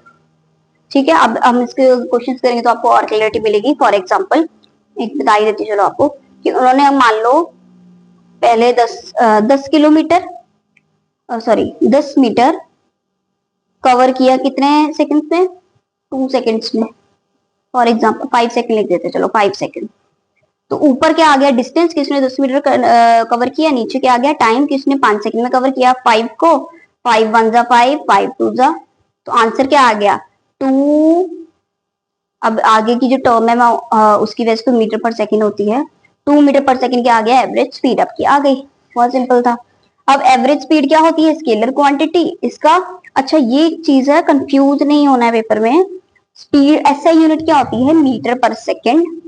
ठीक है, अब हम इसके क्वेश्चंस करेंगे तो आपको और क्लियरिटी मिलेगी। फॉर एग्जांपल एक बता ही देती चलो आपको कि उन्होंने मान लो पहले 10 किलोमीटर सॉरी 10 मीटर कवर किया कितने सेकंड्स में, 2 सेकंड्स में। फॉर एग्जांपल 5 सेकंड लिख देते, चलो 5 सेकंड। तो ऊपर क्या आ गया, डिस्टेंस किसने 10 मीटर कवर किया, नीचे क्या आ गया, टाइम किसने 5 सेकंड में कवर किया, 5 को 5 1 जा 5 5 2 जा, तो आंसर क्या आ गया 2। अब आगे की जो टर्म है मैं उसकी वजह से तो मीटर पर सेकंड होती है, 2 मीटर पर सेकंड क्या आ गया, एवरेज स्पीड आपकी आ गई। बहुत सिंपल था। अब एवरेज स्पीड क्या होती है, स्केलर क्वांटिटी इसका। अच्छा ये चीज है, कंफ्यूज नहीं होना है पेपर में। स्पीड एसआई यूनिट क्या होती है, मीटर पर सेकंड।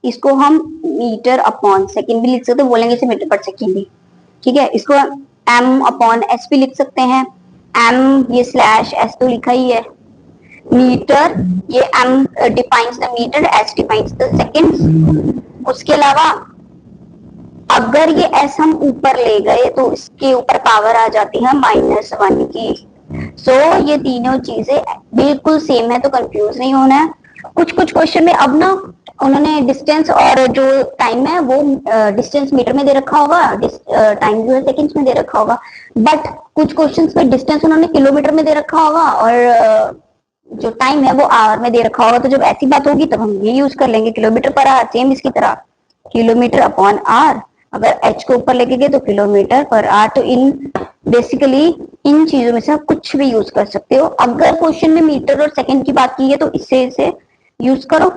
इसको हम मीटर अपॉन सेकंड भी लिख सकते हैं, बोलेंगे इसे मीटर पर सेकंड भी। ठीक है, इसको एम अपॉन एस भी लिख सकते हैं। एम ये स्लैश एस तो लिखा ही है, मीटर ये M defines the metre, S defines the seconds. उसके अलावा अगर ये एस हम ऊपर ले गए तो इसके ऊपर पावर आ जाती है -1 की। ये तीनों चीजें बिल्कुल सेम है, तो कंफ्यूज नहीं होना है। कुछ कुछ क्वेश्चन में अब ना उन्होंने डिस्टेंस और जो टाइम है वो डिस्टेंस मीटर में दे रखा होगा, टाइम जो है सेकंड्स में दे रखा होगा। बट कुछ क्वेश्चंस में डिस्टेंस उन्होंने किलोमीटर में दे रखा होगा और जो टाइम है वो आवर में दे रखा होगा। तो जब ऐसी बात होगी तब हम ये यूज कर लेंगे, किलोमीटर पर आवर, सेम इसकी तरह किलोमीटर अपॉन आर। अगर एच को ऊपर लेके गए तो किलोमीटर पर आर। तो इन बेसिकली इन चीजों में से आप कुछ भी यूज कर सकते हो। अगर क्वेश्चन में मीटर और सेकंड की बात की है तो इससे इसे यूज करो,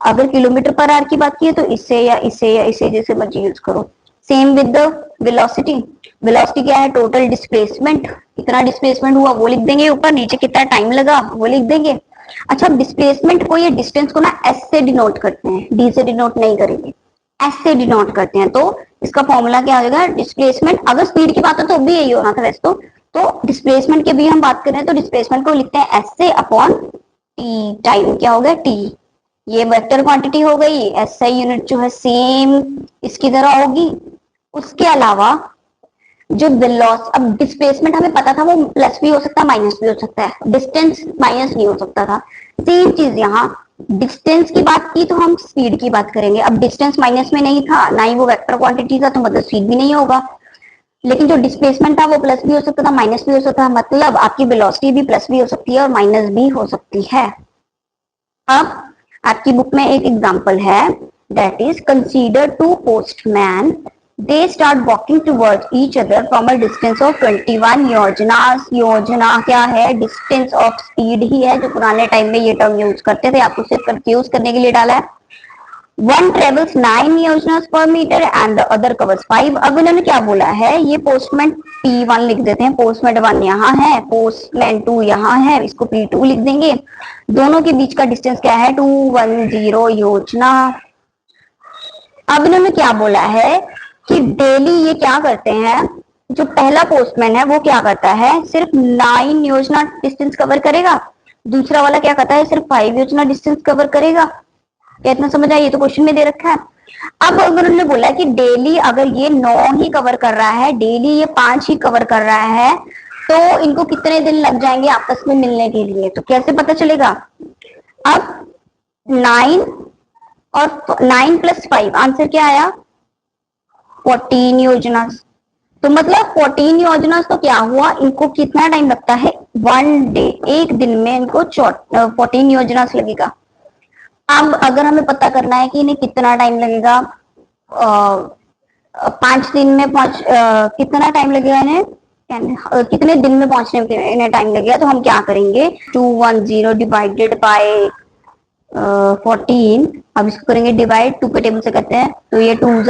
अगर किलोमीटर पर आवर की बात की है तो इससे या इसे या इसे, जैसे मर्जी यूज करो। Same with the velocity. Velocity क्या है, टोटल डिस्प्लेसमेंट, कितना डिस्प्लेसमेंट हुआ वो लिख देंगे ऊपर, नीचे कितना टाइम लगा वो लिख देंगे। अच्छा डिस्प्लेसमेंट को, ये डिस्टेंस को ना एस से डिनोट करते हैं, डी से डिनोट नहीं करेंगे, एस से डिनोट करते हैं। तो इसका फॉर्मूला क्या हो जाएगा, डिस्प्लेसमेंट। अगर स्पीड की बात हो तो भी यही होना था वैसे तो डिस्प्लेसमेंट की भी हम बात करें तो डिस्प्लेसमेंट को लिखते हैं एस से अपॉन टी। टाइम क्या हो गया टी, ये वेक्टर क्वांटिटी हो गई। एसआई यूनिट जो है सेम इसकी तरह होगी, उसके अलावा जो अब डिस्प्लेसमेंट हमें पता था वो प्लस भी हो सकता है माइनस भी हो सकता है, डिस्टेंस माइनस नहीं हो सकता था। सेम चीज यहाँ, डिस्टेंस की बात की तो हम स्पीड की बात करेंगे। अब डिस्टेंस माइनस में नहीं था, ना ही वो वेक्टर क्वांटिटी था, तो मतलब स्पीड भी नहीं होगा। लेकिन जो डिस्प्लेसमेंट था वो प्लस भी हो सकता था माइनस भी हो सकता था, मतलब आपकी वेलोसिटी भी प्लस भी हो सकती है और माइनस भी हो सकती है। अब आपकी बुक में एक एग्जांपल है, that is consider two postman, they start walking towards each other from a distance of 21 योजनास। योजना क्या है? डिस्टेंस ऑफ स्पीड ही है, जो पुराने टाइम में ये टर्म यूज करते थे, आपको सिर्फ कंफ्यूज करने के लिए डाला है। वन ट्रेवल्स 9 योजनास पर metre and the other covers 5। अब इन्होंने क्या बोला है, ये पोस्टमैन P1 लिख देते हैं, पोस्टमैन 1 यहाँ है, पोस्टमैन 2 यहाँ है, इसको P2 लिख देंगे। दोनों के बीच का डिस्टेंस क्या है? 210 योजना। अब इन्होंने क्या बोला है कि डेली ये क्या करते हैं, जो पहला पोस्टमैन है वो क्या करता है, सिर्फ 9 योजना डिस्टेंस कवर करेगा, दूसरा वाला क्या करता है, सिर्फ 5 योजना डिस्टेंस कवर करेगा। क्या इतना समझ आया? ये तो क्वेश्चन में दे रखा है। अब अगर उन्होंने बोला कि डेली अगर ये 9 ही कवर कर रहा है, डेली ये 5 ही कवर कर रहा है, तो इनको कितने दिन लग जाएंगे आपस में मिलने के लिए? तो कैसे पता चलेगा? अब 9 और 9 प्लस 5, आंसर क्या आया? 14 योजना। तो मतलब 14 योजना तो क्या हुआ, इनको कितना टाइम लगता है? 1 डे, एक दिन में इनको 14 योजना लगेगा। अब अगर हमें पता करना है कि इन्हें कितना टाइम लगेगा, 5 दिन में कितना टाइम लगेगा इन्हें, कितने दिन में पहुंचने में इन्हें टाइम लगेगा, तो हम क्या करेंगे, 210 डिवाइडेड बाय 14। अब इसको करेंगे डिवाइड, 2 के टेबल से करते हैं, तो ये 2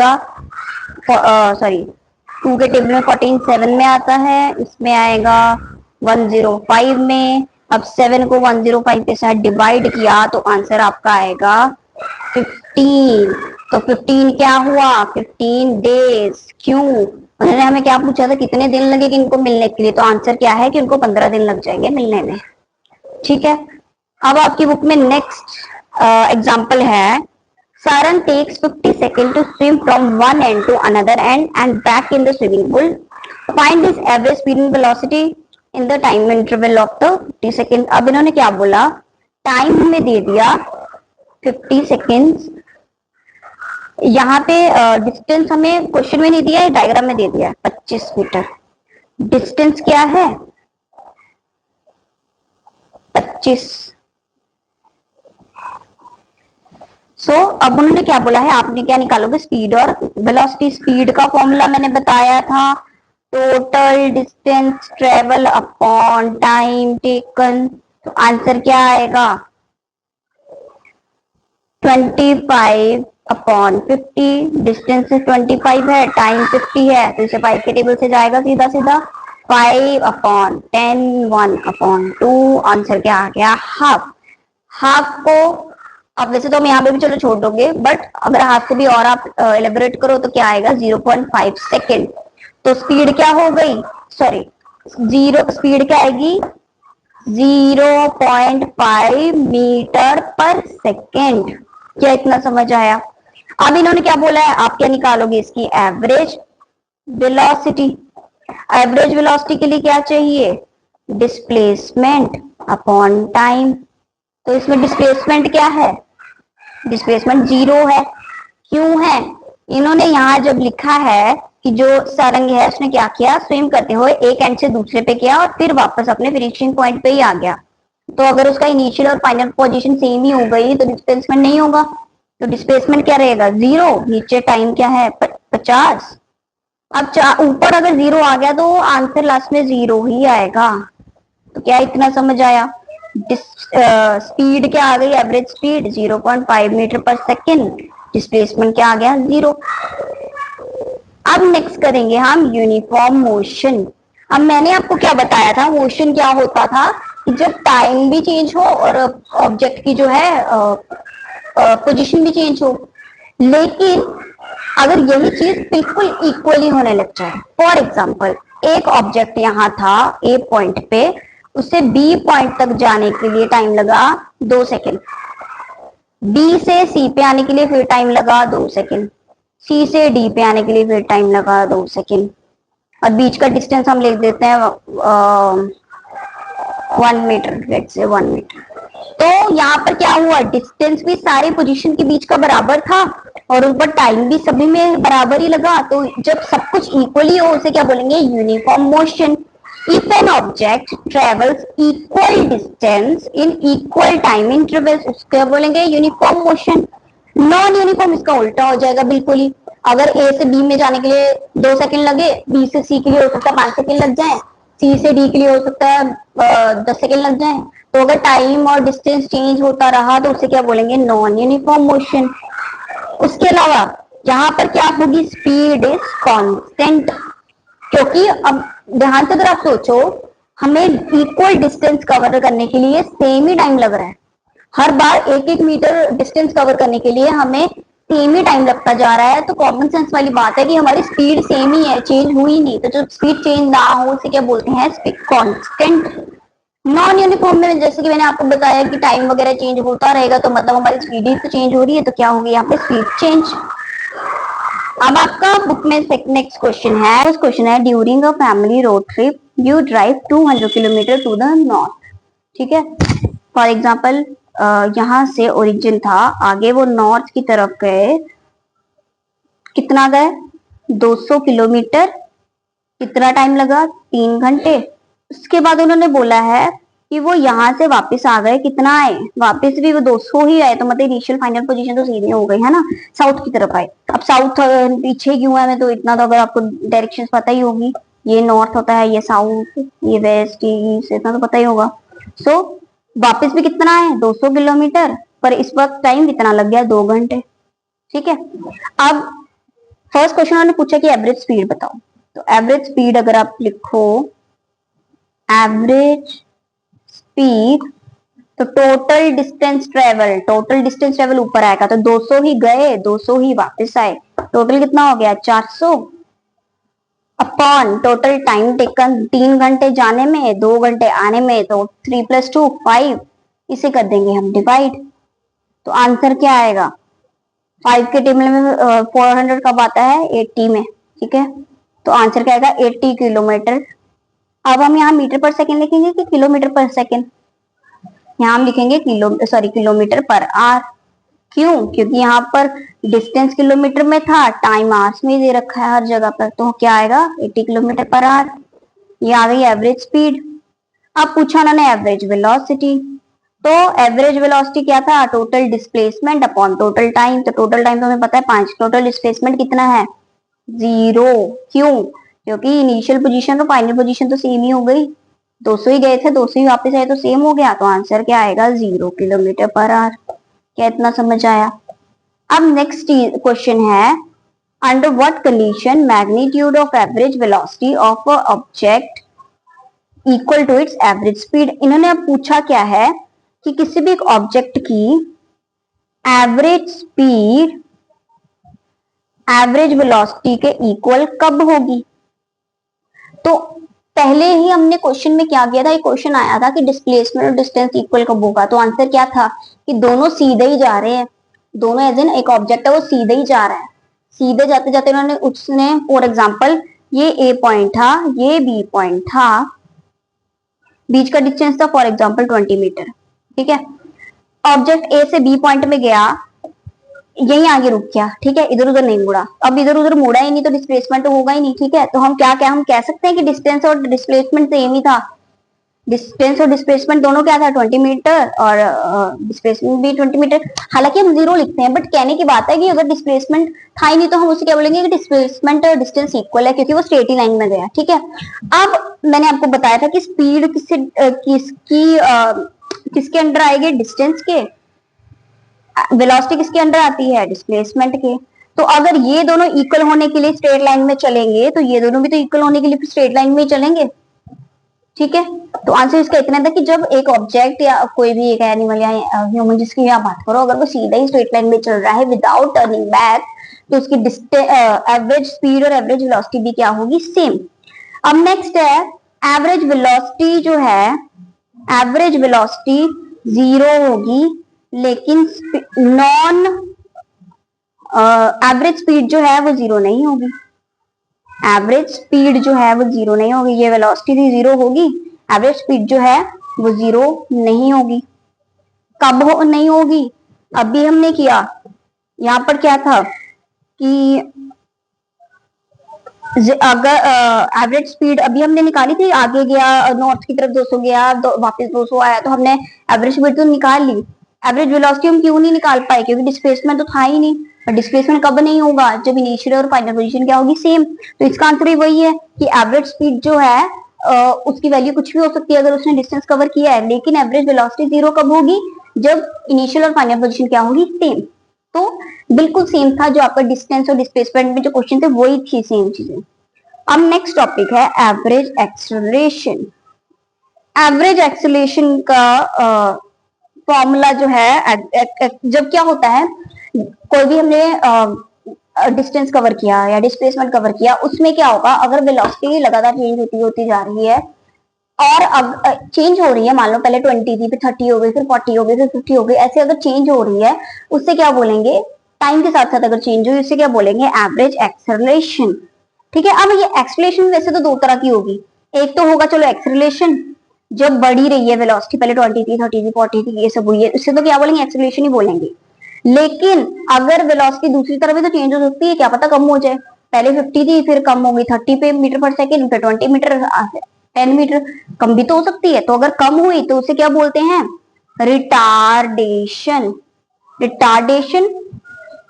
के टेबल में 14 7 में आता है, इसमें आएगा 105 में। अब 7 को 105 के साथ डिवाइड किया तो आंसर आपका आएगा 15। तो 15 क्या हुआ? 15 डेज। क्यों? उन्होंने हमें क्या पूछा था, कितने दिन लगेंगे इनको मिलने के लिए, तो आंसर क्या है कि उनको 15 दिन लग जाएंगे मिलने में। ठीक है। अब आपकी बुक में नेक्स्ट एग्जाम्पल है, Saran takes 50 seconds to swim from one end to another end and back in the swimming pool. Find his average speed and velocity in the time interval of the 50 seconds. अब इन्होंने क्या बोला, time में दे दिया 50 seconds, यहाँ पे distance हमें question में नहीं दिया है, डायग्राम में दे दिया है 25 मीटर। डिस्टेंस क्या है? 25। अब उन्होंने क्या बोला है, आपने क्या निकालोगे, स्पीड और वेलोसिटी। स्पीड का फॉर्मूला मैंने बताया था, total distance travel upon time taken. तो आंसर क्या आएगा, 25 अपॉन 50। डिस्टेंस 25 है, टाइम 50 है, तो इसे 5 के टेबल से जाएगा सीधा सीधा। 5 अपॉन 10, 1 अपॉन 2, आंसर क्या आ गया, हाफ। हाफ को अब वैसे तो हम यहाँ पे भी चलो छोड़ दोगे, बट अगर हाफ को भी और आप एलेबोरेट करो तो क्या आएगा, 0.5 सेकेंड। तो स्पीड क्या हो गई, सॉरी, स्पीड क्या आएगी, 0.5 मीटर पर सेकेंड। क्या इतना समझ आया? अब इन्होंने क्या बोला है, आप क्या निकालोगे, इसकी एवरेज वेलोसिटी। एवरेज वेलोसिटी के लिए क्या चाहिए, डिस्प्लेसमेंट अपॉन टाइम। तो इसमें डिस्प्लेसमेंट क्या है, डिस्प्लेसमेंट 0 है। क्यों है, इन्होंने यहाँ जब लिखा है कि जो सारंग है उसने क्या किया, स्विम करते हुए एक एंड से दूसरे पे किया और फिर वापस अपने फिनिशिंग पॉइंट पे ही आ गया। तो अगर उसका इनिशियल और फाइनल पोजीशन सेम ही हो गई तो डिस्प्लेसमेंट नहीं होगा। तो डिस्प्लेसमेंट क्या रहेगा, 0। नीचे टाइम क्या है, 50। अब ऊपर अगर 0 आ गया तो आंसर लास्ट में 0 ही आएगा। तो क्या इतना समझ आया? स्पीड क्या आ गई, एवरेज स्पीड 0.5 मीटर पर सेकेंड, डिस्प्लेसमेंट क्या आ गया, 0। अब नेक्स्ट करेंगे हम यूनिफॉर्म मोशन। अब मैंने आपको क्या बताया था, मोशन क्या होता था कि जब टाइम भी चेंज हो और ऑब्जेक्ट की जो है पोजीशन भी चेंज हो, लेकिन अगर यही चीज बिल्कुल इक्वली होने लग जाए। फॉर एग्जाम्पल, एक ऑब्जेक्ट यहाँ था ए पॉइंट पे, उसे बी पॉइंट तक जाने के लिए टाइम लगा 2 सेकेंड, बी से सी पे आने के लिए फिर टाइम लगा 2 सेकेंड, सी से डी पे आने के लिए फिर टाइम लगा 2 सेकेंड, और बीच का डिस्टेंस हम लिख देते हैं 1 मीटर, लेट्स से 1 मीटर। तो यहाँ पर क्या हुआ, डिस्टेंस भी सारे पोजीशन के बीच का बराबर था और ऊपर टाइम भी सभी में बराबर ही लगा। तो जब सब कुछ इक्वली हो उसे क्या बोलेंगे, uniform motion. If an object travels equal distance in equal time intervals, उसको क्या बोलेंगे, यूनिफॉर्म मोशन। नॉन यूनिफॉर्म इसका उल्टा हो जाएगा बिल्कुल ही। अगर ए से बी में जाने के लिए 2 सेकंड लगे, बी से सी के लिए हो सकता है 5 सेकंड लग जाए, सी से डी के लिए हो सकता है 10 सेकंड लग जाए। तो अगर टाइम और डिस्टेंस चेंज होता रहा तो उसे क्या बोलेंगे, नॉन यूनिफॉर्म मोशन। उसके अलावा यहाँ पर क्या होगी, स्पीड इज कांस्टेंट, क्योंकि अब ध्यान से अगर आप सोचो, हमें इक्वल डिस्टेंस कवर करने के लिए सेम ही टाइम लग रहा है। हर बार 1-1 मीटर डिस्टेंस कवर करने के लिए हमें सेम ही टाइम लगता जा रहा है। तो कॉमन सेंस वाली बात है कि हमारी स्पीड सेम ही है, चेंज हुई नहीं। तो जब स्पीड चेंज ना हो उसे क्या बोलते हैं, स्पीड कांस्टेंट। नॉन यूनिफॉर्म में जैसे कि मैंने आपको बताया कि टाइम वगैरह चेंज होता रहेगा, तो मतलब हमारी स्पीड ही तो चेंज हो रही है, तो क्या होगी यहाँ पे, स्पीड चेंज। अब आपका बुक में नेक्स्ट क्वेश्चन है, उस क्वेश्चन है, during a family road trip you drive 200 kilometre to the north. ठीक है, फॉर एग्जाम्पल यहाँ से ओरिजिन था, आगे वो नॉर्थ की तरफ गए, कितना गए, 200 किलोमीटर। कितना टाइम लगा, 3 घंटे। उसके बाद उन्होंने बोला है कि वो यहाँ से वापस आ गए, कितना आए, वापस भी वो 200 ही आए। तो मतलब इनिशियल फाइनल पोजीशन तो सीधी हो गई है ना, साउथ की तरफ आए। अब साउथ पीछे क्यों है, मैं तो इतना तो अगर आपको डायरेक्शन पता ही होगी, ये नॉर्थ होता है, ये साउथ, ये वेस्ट, ये ईस्ट, इतना तो पता ही होगा। सो वापस भी कितना है, 200 किलोमीटर, पर इस वक्त टाइम कितना लग गया, 2 घंटे। ठीक है, अब फर्स्ट क्वेश्चन उन्होंने पूछा कि एवरेज स्पीड बताओ। तो एवरेज स्पीड अगर आप लिखो, एवरेज स्पीड, तो टोटल डिस्टेंस ट्रेवल ऊपर आएगा, तो 200 ही गए, 200 ही वापस आए, टोटल कितना हो गया, 400, अपॉन टोटल टाइम टेकन, 3 घंटे जाने में, 2 घंटे आने में, तो 3 + 2 5, इसे कर देंगे हम डिवाइड। तो आंसर क्या आएगा, 5 के टेबल में 400 कब आता है, 80 में। ठीक है, तो आंसर क्या आएगा, 80 किलोमीटर। अब हम यहाँ मीटर पर सेकेंड लिखेंगे कि किलोमीटर पर सेकेंड, यहाँ हम लिखेंगे किलोमीटर पर आवर। क्यों, क्योंकि यहाँ पर डिस्टेंस किलोमीटर में था, टाइम आवर्स में दे रखा है हर जगह पर, तो क्या आएगा, 80 किलोमीटर पर आवर। ये आ गई एवरेज स्पीड। अब पूछा उन्होंने एवरेज वेलोसिटी। तो एवरेज वेलोसिटी क्या था, total displacement upon total time. तो टोटल टाइम तो हमें पता है 5, टोटल डिस्प्लेसमेंट कितना है, 0। क्यों, क्योंकि इनिशियल पोजीशन और फाइनल पोजीशन तो सेम ही हो गई, 200 ही गए थे, 200 ही वापस आए, तो सेम हो गया। तो आंसर क्या आएगा, 0 किलोमीटर पर आवर। क्या इतना समझ आया। अब नेक्स्ट क्वेश्चन है, under what condition magnitude of average velocity of a object equal to its average speed. इन्होंने अब पूछा क्या है कि किसी भी एक ऑब्जेक्ट की एवरेज स्पीड एवरेज वेलोसिटी के इक्वल कब होगी। तो पहले ही हमने क्वेश्चन में क्या किया था, एक क्वेश्चन आया था कि डिस्प्लेसमेंट और डिस्टेंस इक्वल कब होगा। तो आंसर क्या था कि दोनों सीधे ही जा रहे हैं, दोनों एज इन एक ऑब्जेक्ट है वो सीधे ही जा रहा है। सीधे जाते जाते उन्होंने उसने फॉर एग्जाम्पल ये ए पॉइंट था, ये बी पॉइंट था, बीच का डिस्टेंस था फॉर एग्जाम्पल 20 मीटर। ठीक है, ऑब्जेक्ट ए से बी पॉइंट में गया, यही आगे रुक गया। ठीक है, इधर उधर नहीं मुड़ा। अब इधर उधर मुड़ा ही नहीं तो डिस्प्लेसमेंट तो होगा ही नहीं। ठीक है, तो हम क्या क्या हम कह सकते हैं कि डिस्टेंस और डिस्प्लेसमेंट सेम ही था। डिस्टेंस और डिस्प्लेसमेंट दोनों क्या था, 20 मीटर, और डिस्प्लेसमेंट भी 20 मीटर। हालांकि हम 0 लिखते हैं, बट कहने की बात है कि अगर डिस्प्लेसमेंट था ही नहीं तो हम उसे क्या बोलेंगे कि डिस्प्लेसमेंट और डिस्टेंस इक्वल है, क्योंकि वो स्ट्रेट ही लाइन में गया। ठीक है, अब मैंने आपको बताया था कि स्पीड किसके अंडर आएगी, डिस्टेंस के। वेलोसिटी किसके अंडर आती है, डिस्प्लेसमेंट के। तो अगर ये दोनों इक्वल होने के लिए स्ट्रेट लाइन में चलेंगे, तो ये दोनों भी तो इक्वल होने के लिए स्ट्रेट लाइन में ही चलेंगे। ठीक है, तो आंसर इसका इतना था कि जब एक ऑब्जेक्ट या कोई भी एक एनिमल या ह्यूमन जिसकी आप बात करो, अगर वो सीधा ही स्ट्रेट लाइन में चल रहा है विदाउट टर्निंग बैक, तो उसकी एवरेज स्पीड और एवरेज वेलोसिटी भी क्या होगी, सेम। अब नेक्स्ट है, एवरेज वेलोसिटी जो है, एवरेज वेलोसिटी 0 होगी, लेकिन नॉन एवरेज स्पीड जो है वो जीरो नहीं होगी, एवरेज स्पीड जो है वो जीरो नहीं होगी, ये वेलोसिटी जीरो होगी, एवरेज स्पीड जो है वो जीरो नहीं होगी। कब नहीं होगी? अभी हमने किया, यहाँ पर क्या था कि अगर एवरेज स्पीड अभी हमने निकाली थी, आगे गया नॉर्थ की तरफ 200 गया, वापस 200 आया, तो हमने एवरेज स्पीड तो निकाल ली। एवरेज वेलोसिटी हम क्यों नहीं निकाल पाए? क्योंकि डिस्प्लेसमेंट तो था ही नहीं। और डिस्प्लेसमेंट कब नहीं होगा? जब इनिशियल और फाइनल पोजीशन क्या होगी? सेम। तो इसका आंसर ही वही है कि एवरेज स्पीड जो है उसकी वैल्यू कुछ भी हो सकती है अगर उसने डिस्टेंस कवर किया है, लेकिन एवरेज वेलोसिटी जीरो कब होगी? जब इनिशियल और फाइनल पोजीशन क्या होगी? सेम। तो बिल्कुल सेम था, जो आपका डिस्टेंस और डिस्प्लेसमेंट में जो क्वेश्चन थे वही थी सेम चीजें। अब नेक्स्ट टॉपिक है एवरेज एक्सेलरेशन। एवरेज एक्सेलरेशन का फॉर्मूला जो है, जब क्या होता है, कोई भी हमने डिस्टेंस कवर किया या डिस्प्लेसमेंट कवर किया, उसमें क्या होगा, अगर वेलोसिटी लगातार चेंज होती जा रही है और अब चेंज हो रही है, मान लो पहले 20 थी, फिर 30 हो गई, फिर 40 हो गई, फिर 50 हो गई, ऐसे अगर चेंज हो रही है, उससे क्या बोलेंगे? टाइम के साथ साथ अगर चेंज हुई, उससे क्या बोलेंगे? Average acceleration. ठीक है। अब ये एक्सेलरेशन वैसे तो दो तरह की होगी। एक तो होगा चलो एक्सेलरेशन, जब बढ़ी रही है वेलोसिटी, पहले 20 थी, 30 थी, 40 थी, ये सब हुई है, उससे तो क्या बोलेंगे? एक्सेलरेशन ही बोलेंगे। लेकिन अगर वेलोसिटी दूसरी तरफ भी तो चेंज हो सकती है, क्या पता कम हो जाए। पहले 50 थी, फिर कम हो गई 30 पे मीटर पर सेकेंड, फिर 20 मीटर, 10 मीटर, कम भी तो हो सकती है। तो अगर कम हुई तो उसे क्या बोलते हैं? रिटार्डेशन। रिटार्डेशन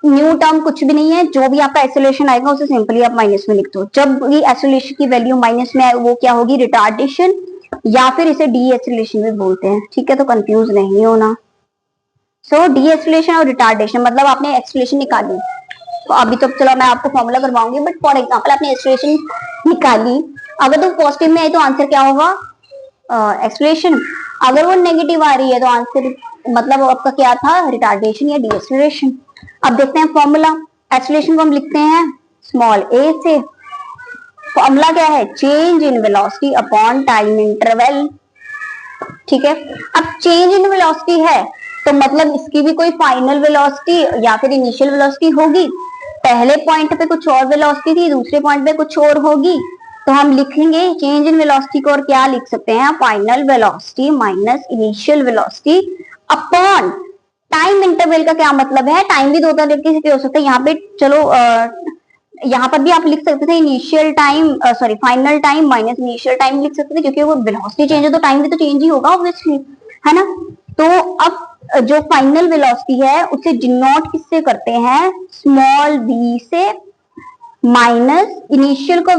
न्यू टर्म कुछ भी नहीं है, जो भी आपका एक्सेलरेशन आएगा उसे सिंपली आप माइनस में लिख दो। जब भी एक्सेलरेशन की वैल्यू माइनस में आए वो क्या होगी? रिटार्डेशन, या फिर इसे डी एक्सेलरेशन भी बोलते हैं। ठीक है, तो कंफ्यूज नहीं होना। सो डी एक्सेलरेशन और रिटार्डेशन मतलब आपने एक्सेलरेशन निकाली, तो अभी तो चलो मैं आपको फॉर्मूला करवाऊंगी, बट फॉर एग्जाम्पल आपने एक्सेलरेशन निकाली, अगर तो पॉजिटिव में आई तो आंसर क्या होगा? एक्सेलरेशन। अगर वो नेगेटिव आ रही है तो आंसर मतलब आपका क्या था? रिटार्डेशन या डी एक्सेलरेशन। अब देखते हैं फॉर्मूला। एक्सेलरेशन को हम लिखते हैं स्मॉल ए से। फॉर्मूला क्या है? Change in velocity upon time interval. ठीक है। अब चेंज इन वेलोसिटी है तो मतलब इसकी भी कोई फाइनल वेलोसिटी या फिर इनिशियल वेलोसिटी होगी। पहले पॉइंट पे कुछ और वेलोसिटी थी, दूसरे पॉइंट पे कुछ और होगी, तो हम लिखेंगे चेंज इन वेलोसिटी को, और क्या लिख सकते हैं? Final velocity minus initial velocity upon time interval. का क्या मतलब है? टाइम भी दो तरीके से हो सकता है। यहाँ पे चलो यहाँ पर भी आप लिख सकते थे initial time, sorry final time minus initial time लिख सकते थे, क्योंकि वो वेलोसिटी चेंज है तो टाइम भी तो चेंज ही होगा ऑब्वियसली, है ना। तो अब जो फाइनल वेलोसिटी है उसे डिनोट किससे करते हैं? स्मॉल v से, माइनस इनिशियल को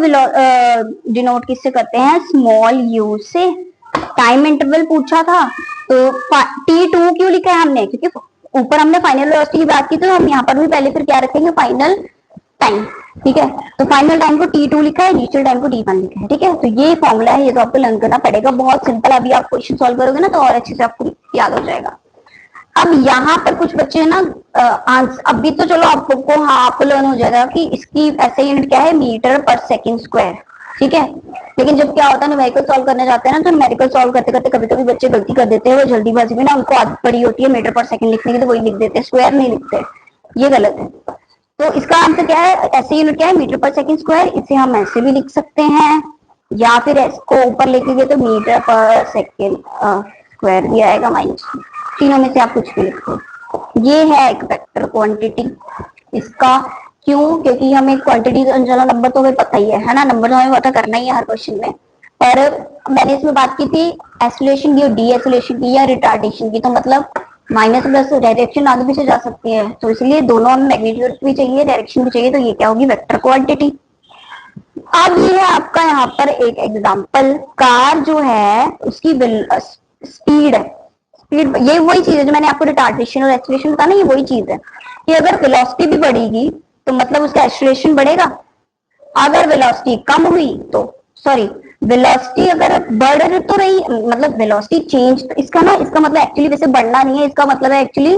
डिनोट किससे करते हैं? स्मॉल u से। टाइम इंटरवल पूछा था तो t2 क्यों लिखा है हमने? क्योंकि ऊपर हमने फाइनल वेलोसिटी की बात की, तो हम यहाँ पर भी पहले फिर क्या रखेंगे? Final time. ठीक है, तो फाइनल टाइम को t2 लिखा है, इनिशियल टाइम को t1 लिखा है। ठीक है, तो ये फॉर्मूला है, ये तो आपको लर्न करना पड़ेगा, बहुत सिंपल। अभी आप क्वेश्चन सॉल्व करोगे ना तो और अच्छे से आपको याद हो जाएगा। अब यहाँ पर कुछ बच्चे ना अभी तो चलो आपको, हाँ आपको लर्न हो जाएगा कि इसकी ऐसे यूनिट क्या है? मीटर पर सेकेंड स्क्वायर। ठीक है, लेकिन जब क्या होता है न्यूमेरिकल सॉल्व करने जाते हैं ना, तो न्यूमेरिकल सॉल्व करते करते कभी कभी बच्चे गलती कर देते हैं, वो जल्दीबाजी में ना उनको आदत पड़ी होती है मीटर पर सेकंड लिखने की, तो वही लिख देते हैं, स्क्वायर नहीं लिखते। ये गलत है। तो इसका आंसर क्या है? ऐसे यूनिट क्या है? मीटर पर सेकंड स्क्वायर। इसे हम ऐसे भी लिख सकते हैं, या फिर इसको ऊपर लेके गए तो मीटर पर सेकंड स्क्वायर भी आएगा माइनस। तीनों में से आप कुछ भी लिखो। ये है एक वेक्टर क्वांटिटी। इसका क्यों? क्योंकि हमें क्वांटिटी चलो नंबर तो हमें पता ही है ना, नंबर तो हमें पता करना ही है हर क्वेश्चन में। पर मैंने इसमें बात की थी एक्सेलरेशन की और डी एक्सेलरेशन की या रिटार्डेशन की, तो मतलब माइनस प्लस डायरेक्शन आगे पीछे जा सकती है, तो इसलिए दोनों हमें मैग्नीट्यूड भी चाहिए, डायरेक्शन भी चाहिए, तो ये क्या होगी? Vector quantity. अब ये है आपका यहाँ पर एक एग्जाम्पल। कार जो है उसकी स्पीड है, स्पीड ये वही चीज है जो मैंने आपको रिटार्डेशन और एक्सेलरेशन बताया ना, ये वही चीज है कि अगर वेलोसिटी भी बढ़ेगी तो मतलब उसका एक्सेलरेशन बढ़ेगा। अगर वेलोसिटी कम हुई तो, सॉरी वेलोसिटी अगर बढ़ तो रही, मतलब वेलोसिटी चेंज, तो इसका ना, इसका मतलब एक्चुअली वैसे बढ़ना नहीं है, इसका मतलब है actually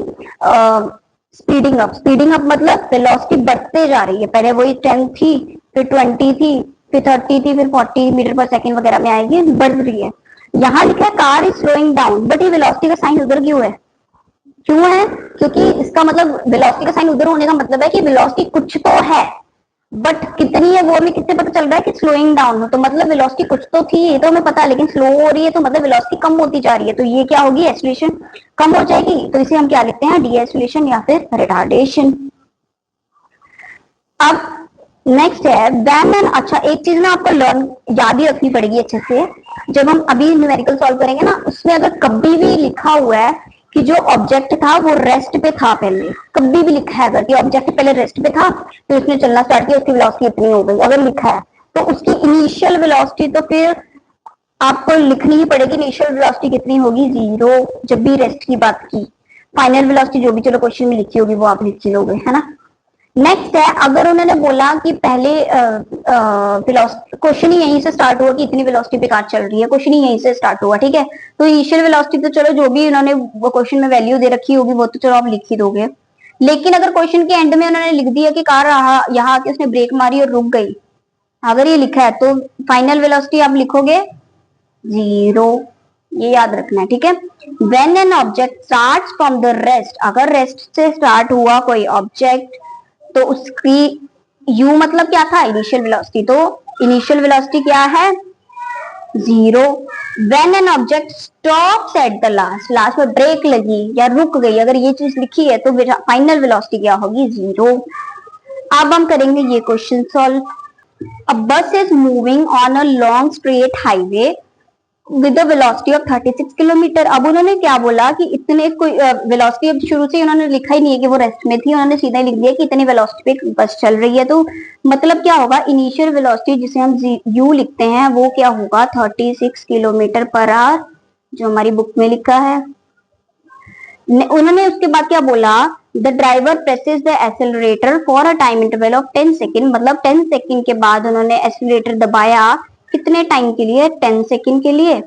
speeding up. Speeding up मतलब वेलोसिटी बढ़ते जा रही है, पहले वही 10 थी, फिर 20 थी, फिर 30 थी, फिर 40 मीटर पर सेकंड वगैरह में आएगी, बढ़ रही है। यहाँ लिखा है car is slowing down, but ये वेलोसिटी का साइन उधर क्यों है? क्यों है? क्योंकि इसका मतलब वेलोसिटी का साइन उधर होने का मतलब है कि वेलोसिटी कुछ तो है, बट कितनी है वो हमें किससे पता चल रहा है कि स्लोइंग डाउन हो, तो मतलब वेलोसिटी कुछ तो थी ये तो हमें पता है, लेकिन स्लो हो रही है तो मतलब वेलोसिटी कम होती जा रही है, तो ये क्या होगी, एक्सीलरेशन कम हो जाएगी, तो इसे हम क्या लिखते हैं, डी एक्सीलरेशन या फिर रिटार्डेशन। अब नेक्स्ट है व्हेन एन, अच्छा एक चीज ना आपको लर्न याद ही रखनी पड़ेगी अच्छे से, जब हम अभी न्यूमेरिकल सॉल्व करेंगे ना, उसमें अगर कभी भी लिखा हुआ है कि जो ऑब्जेक्ट था वो रेस्ट पे था, पहले कभी भी लिखा है अगर कि ऑब्जेक्ट पहले रेस्ट पे था तो उसने चलना स्टार्ट किया, उसकी वेलोसिटी इतनी हो गई, अगर लिखा है तो उसकी इनिशियल वेलोसिटी तो फिर आपको लिखनी ही पड़ेगी, इनिशियल वेलोसिटी कितनी होगी, 0, जब भी रेस्ट की बात की। फाइनल वेलोसिटी जो भी चलो क्वेश्चन में लिखी होगी वो आप लिख लोगे, है ना। नेक्स्ट है, अगर उन्होंने बोला कि पहले क्वेश्चन ही यहीं से स्टार्ट हुआ कि इतनी वेलोसिटी पे कार चल रही है, क्वेश्चन ही यहीं से स्टार्ट हुआ, ठीक है, तो इनिशियल वेलोसिटी तो चलो जो भी उन्होंने वो क्वेश्चन में वैल्यू दे रखी होगी वो तो चलो आप लिख ही दोगे, लेकिन अगर क्वेश्चन के एंड में उन्होंने लिख दिया कि कार यहाँ आके उसने ब्रेक मारी और रुक गई, अगर ये लिखा है तो फाइनल वेलोसिटी आप लिखोगे 0, ये याद रखना है, ठीक है। When an object starts from the rest, अगर रेस्ट से स्टार्ट हुआ कोई ऑब्जेक्ट तो उसकी u मतलब क्या था, इनिशियल वेलोसिटी, तो इनिशियल वेलोसिटी क्या है, 0। When an object stops at the last, last में ब्रेक लगी या रुक गई, अगर ये चीज लिखी है तो फाइनल वेलोसिटी क्या होगी, 0। अब हम करेंगे ये question solve. A bus is moving on a long straight highway with velocity of 36 kilometre. अब उन्होंने क्या बोला कि इतने कोई वेलोसिटी, अब शुरू से उन्होंने लिखा ही नहीं है कि वो रेस्ट में थी, उन्होंने सीधा ही लिख दिया कि इतनी वेलोसिटी पे बस चल रही है, तो मतलब क्या होगा, इनिशियल वेलोसिटी जिसे हम यू लिखते हैं वो क्या होगा, 36 किलोमीटर पर आवर, जो हमारी बुक में लिखा है। उन्होंने उसके बाद क्या बोला, the driver presses the accelerator for a time interval of 10 second, मतलब 10 सेकेंड के बाद उन्होंने एक्सेलरेटर दबाया, कितने टाइम के लिए, 10 सेकेंड के लिए।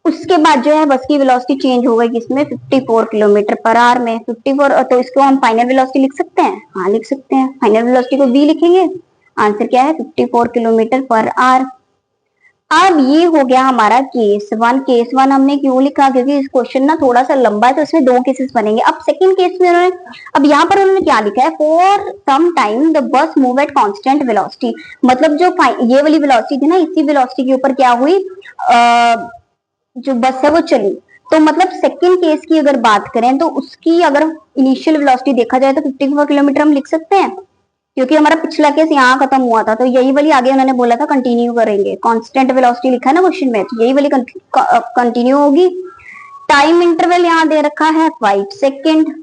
उसके बाद जो है बस की वेलोसिटी चेंज हो गई किसमें, 54 किलोमीटर पर आवर में, 54, तो इसको हम फाइनल वेलोसिटी लिख सकते हैं, हाँ लिख सकते हैं, फाइनल वेलोसिटी को v लिखेंगे, आंसर क्या है 54 किलोमीटर पर आवर। अब ये हो गया हमारा केस वन। केस वन हमने क्यों लिखा, क्योंकि इस क्वेश्चन ना थोड़ा सा लंबा है तो इसमें दो केसेस बनेंगे। अब सेकंड केस में उन्होंने, अब यहाँ पर उन्होंने क्या लिखा है, for some time the bus move at constant velocity, मतलब जो ये वाली वेलोसिटी थी ना, इसी वेलोसिटी के ऊपर क्या हुई, जो बस है वो चली, तो मतलब सेकंड केस की अगर बात करें तो उसकी अगर इनिशियल वेलोसिटी देखा जाए तो 54 किलोमीटर हम लिख सकते हैं, क्योंकि हमारा पिछला केस यहाँ खत्म हुआ था, तो यही वाली आगे उन्होंने बोला था कंटिन्यू करेंगे, कांस्टेंट वेलोसिटी लिखा है ना क्वेश्चन में, तो यही वाली कंटिन्यू होगी। टाइम इंटरवल यहाँ दे रखा है 5 सेकेंड।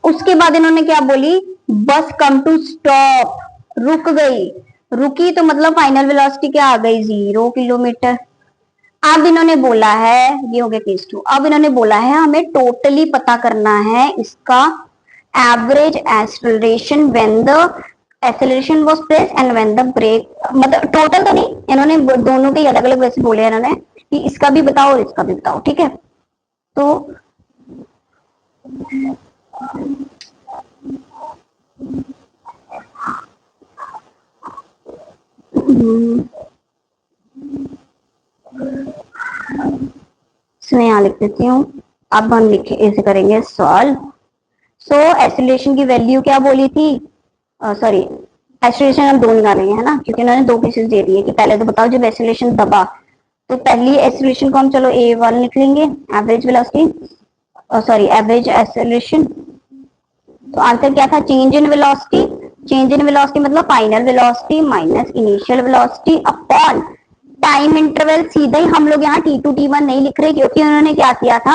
उसके बाद इन्होंने क्या बोली, बस कम टू स्टॉप, रुक गई, रुकी तो मतलब फाइनल वेलोसिटी क्या आ गई, 0 किलोमीटर। अब इन्होंने बोला है, ये हो गया केस टू, अब इन्होंने बोला है हमें टोटली पता करना है इसका average acceleration when the acceleration was press and when the brake, मतलब टोटल तो नहीं, इन्होंने दोनों के अलग अलग वैसे बोले इन्होंने कि इसका भी बताओ और इसका भी बताओ, ठीक है। तो इसमें यहाँ लिख देती हूँ। अब हम लिखे ऐसे करेंगे सॉल्व। सो एक्सेलरेशन की वैल्यू क्या बोली थी, सॉरी एक्सेलरेशन हम दो निकालेंगे, है ना, क्योंकि उन्होंने दो केसेस दे दिए कि पहले तो बताओ जब एक्सेलरेशन दबा, तो पहली एक्सेलरेशन को हम चलो a1 लिख लेंगे, average velocity, sorry average acceleration. तो आंसर क्या था, change in velocity, change in velocity मतलब final velocity minus initial velocity upon time interval. सीधा ही हम लोग यहाँ T2 T1 नहीं लिख रहे, क्योंकि उन्होंने क्या किया था,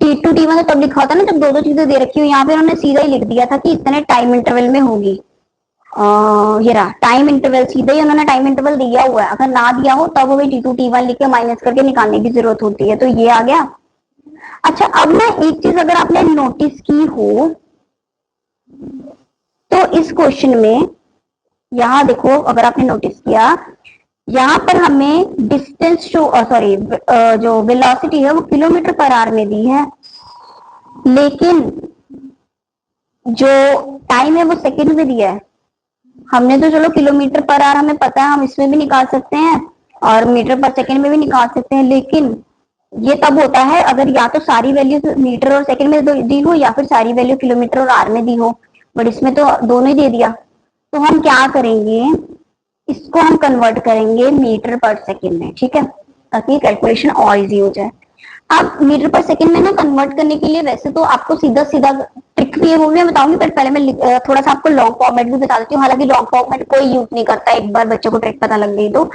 T2 T1 तो तब लिखा होता ना जब दो दो चीजें दे रखी हो, यहाँ पे उन्होंने सीधा ही लिख दिया था कि इतने टाइम इंटरवल में होगी। ये रहा टाइम इंटरवल, सीधा ही उन्होंने टाइम इंटरवल दिया हुआ है, अगर ना दिया हो तब हमें T2 T1 लिख के माइनस करके निकालने की जरूरत होती है, तो ये आ गया। अच्छा अब ना एक चीज अगर आपने नोटिस की हो तो इस क्वेश्चन में यहाँ देखो, अगर आपने नोटिस किया यहाँ पर हमें डिस्टेंस शो, सॉरी जो वेलोसिटी है वो किलोमीटर पर आवर में दी है, लेकिन जो टाइम है वो सेकंड में दिया है। हमने तो चलो किलोमीटर पर आवर हमें पता है, हम इसमें भी निकाल सकते हैं और मीटर पर सेकंड में भी निकाल सकते हैं, लेकिन ये तब होता है अगर या तो सारी वैल्यू मीटर और सेकंड में दी हो या फिर सारी वैल्यू किलोमीटर और आर में दी हो, बट इसमें तो दोनों ही दे दिया। तो हम क्या करेंगे, इसको हम कन्वर्ट करेंगे मीटर पर सेकंड में, ठीक है, ताकि कैलकुलेशन और इजी हो जाए। अब मीटर पर सेकंड में ना कन्वर्ट करने के लिए वैसे तो आपको सीधा सीधा ट्रिक भी है, वो भी मैं बताऊंगी, पर पहले मैं थोड़ा सा आपको लॉन्ग फॉर्मेट भी बता देती हूँ। हालांकि लॉन्ग फॉर्मेट कोई यूज नहीं करता, एक बार बच्चे को ट्रिक पता लग गई तो।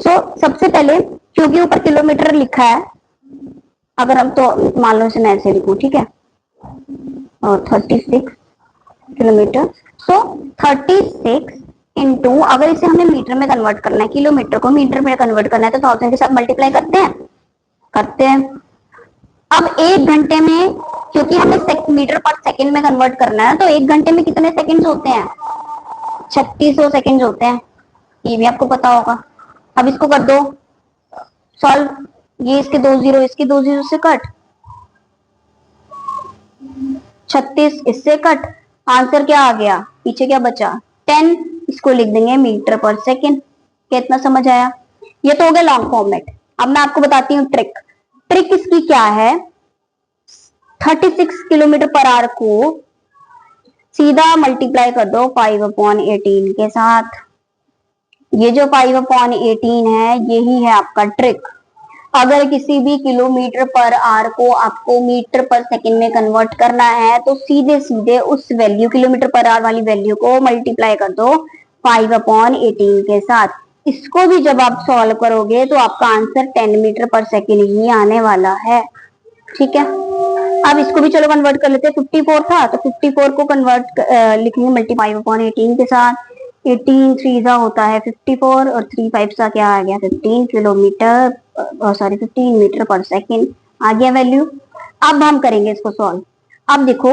सबसे पहले, क्योंकि ऊपर किलोमीटर लिखा है, अगर हम तो मान लो इसे मैं ऐसे लिखूं, ठीक है, और 36 किलोमीटर। सो 36 इंटू, अगर इसे हमें मीटर में कन्वर्ट करना है, किलोमीटर को मीटर में कन्वर्ट करना है, तो 1000 के साथ मल्टीप्लाई करते हैं। अब एक घंटे में, क्योंकि हमें मीटर पर सेकंड में कन्वर्ट करना है, तो एक घंटे में कितने सेकंड्स होते हैं, 3600 सेकंड्स होते हैं, ये भी आपको पता होगा। अब इसको कर दो सॉल्व, ये इसके 2 जीरो, इसके 2 जीरो से कट, 36 इससे कट, आंसर क्या आ गया, पीछे क्या बचा, 10। इसको लिख देंगे मीटर पर सेकंड। कितना समझ आया, ये तो हो गया लॉन्ग फॉर्मेट। अब मैं आपको बताती हूँ ट्रिक। ट्रिक इसकी क्या है, 36 किलोमीटर पर आवर को सीधा मल्टीप्लाई कर दो 5/18 के साथ। ये जो 5/18 है, यही है आपका ट्रिक। अगर किसी भी किलोमीटर पर आर को आपको मीटर पर सेकंड में कन्वर्ट करना है, तो सीधे सीधे उस वैल्यू, किलोमीटर पर आर वाली वैल्यू को मल्टीप्लाई कर दो 5/18 के साथ। इसको भी जब आप सॉल्व करोगे तो आपका आंसर 10 मीटर पर सेकंड ही आने वाला है, ठीक है। अब इसको भी चलो कन्वर्ट कर लेते हैं, 54 था तो 54 को कन्वर्ट लिखेंगे मल्टीप्लाई अपॉन 18 के साथ। 18 3 होता है 54 और 3 5 का क्या आ गया 15 किलोमीटर, सॉरी 15 मीटर पर सेकंड आ गया वैल्यू। अब हम करेंगे इसको सॉल्व। अब देखो,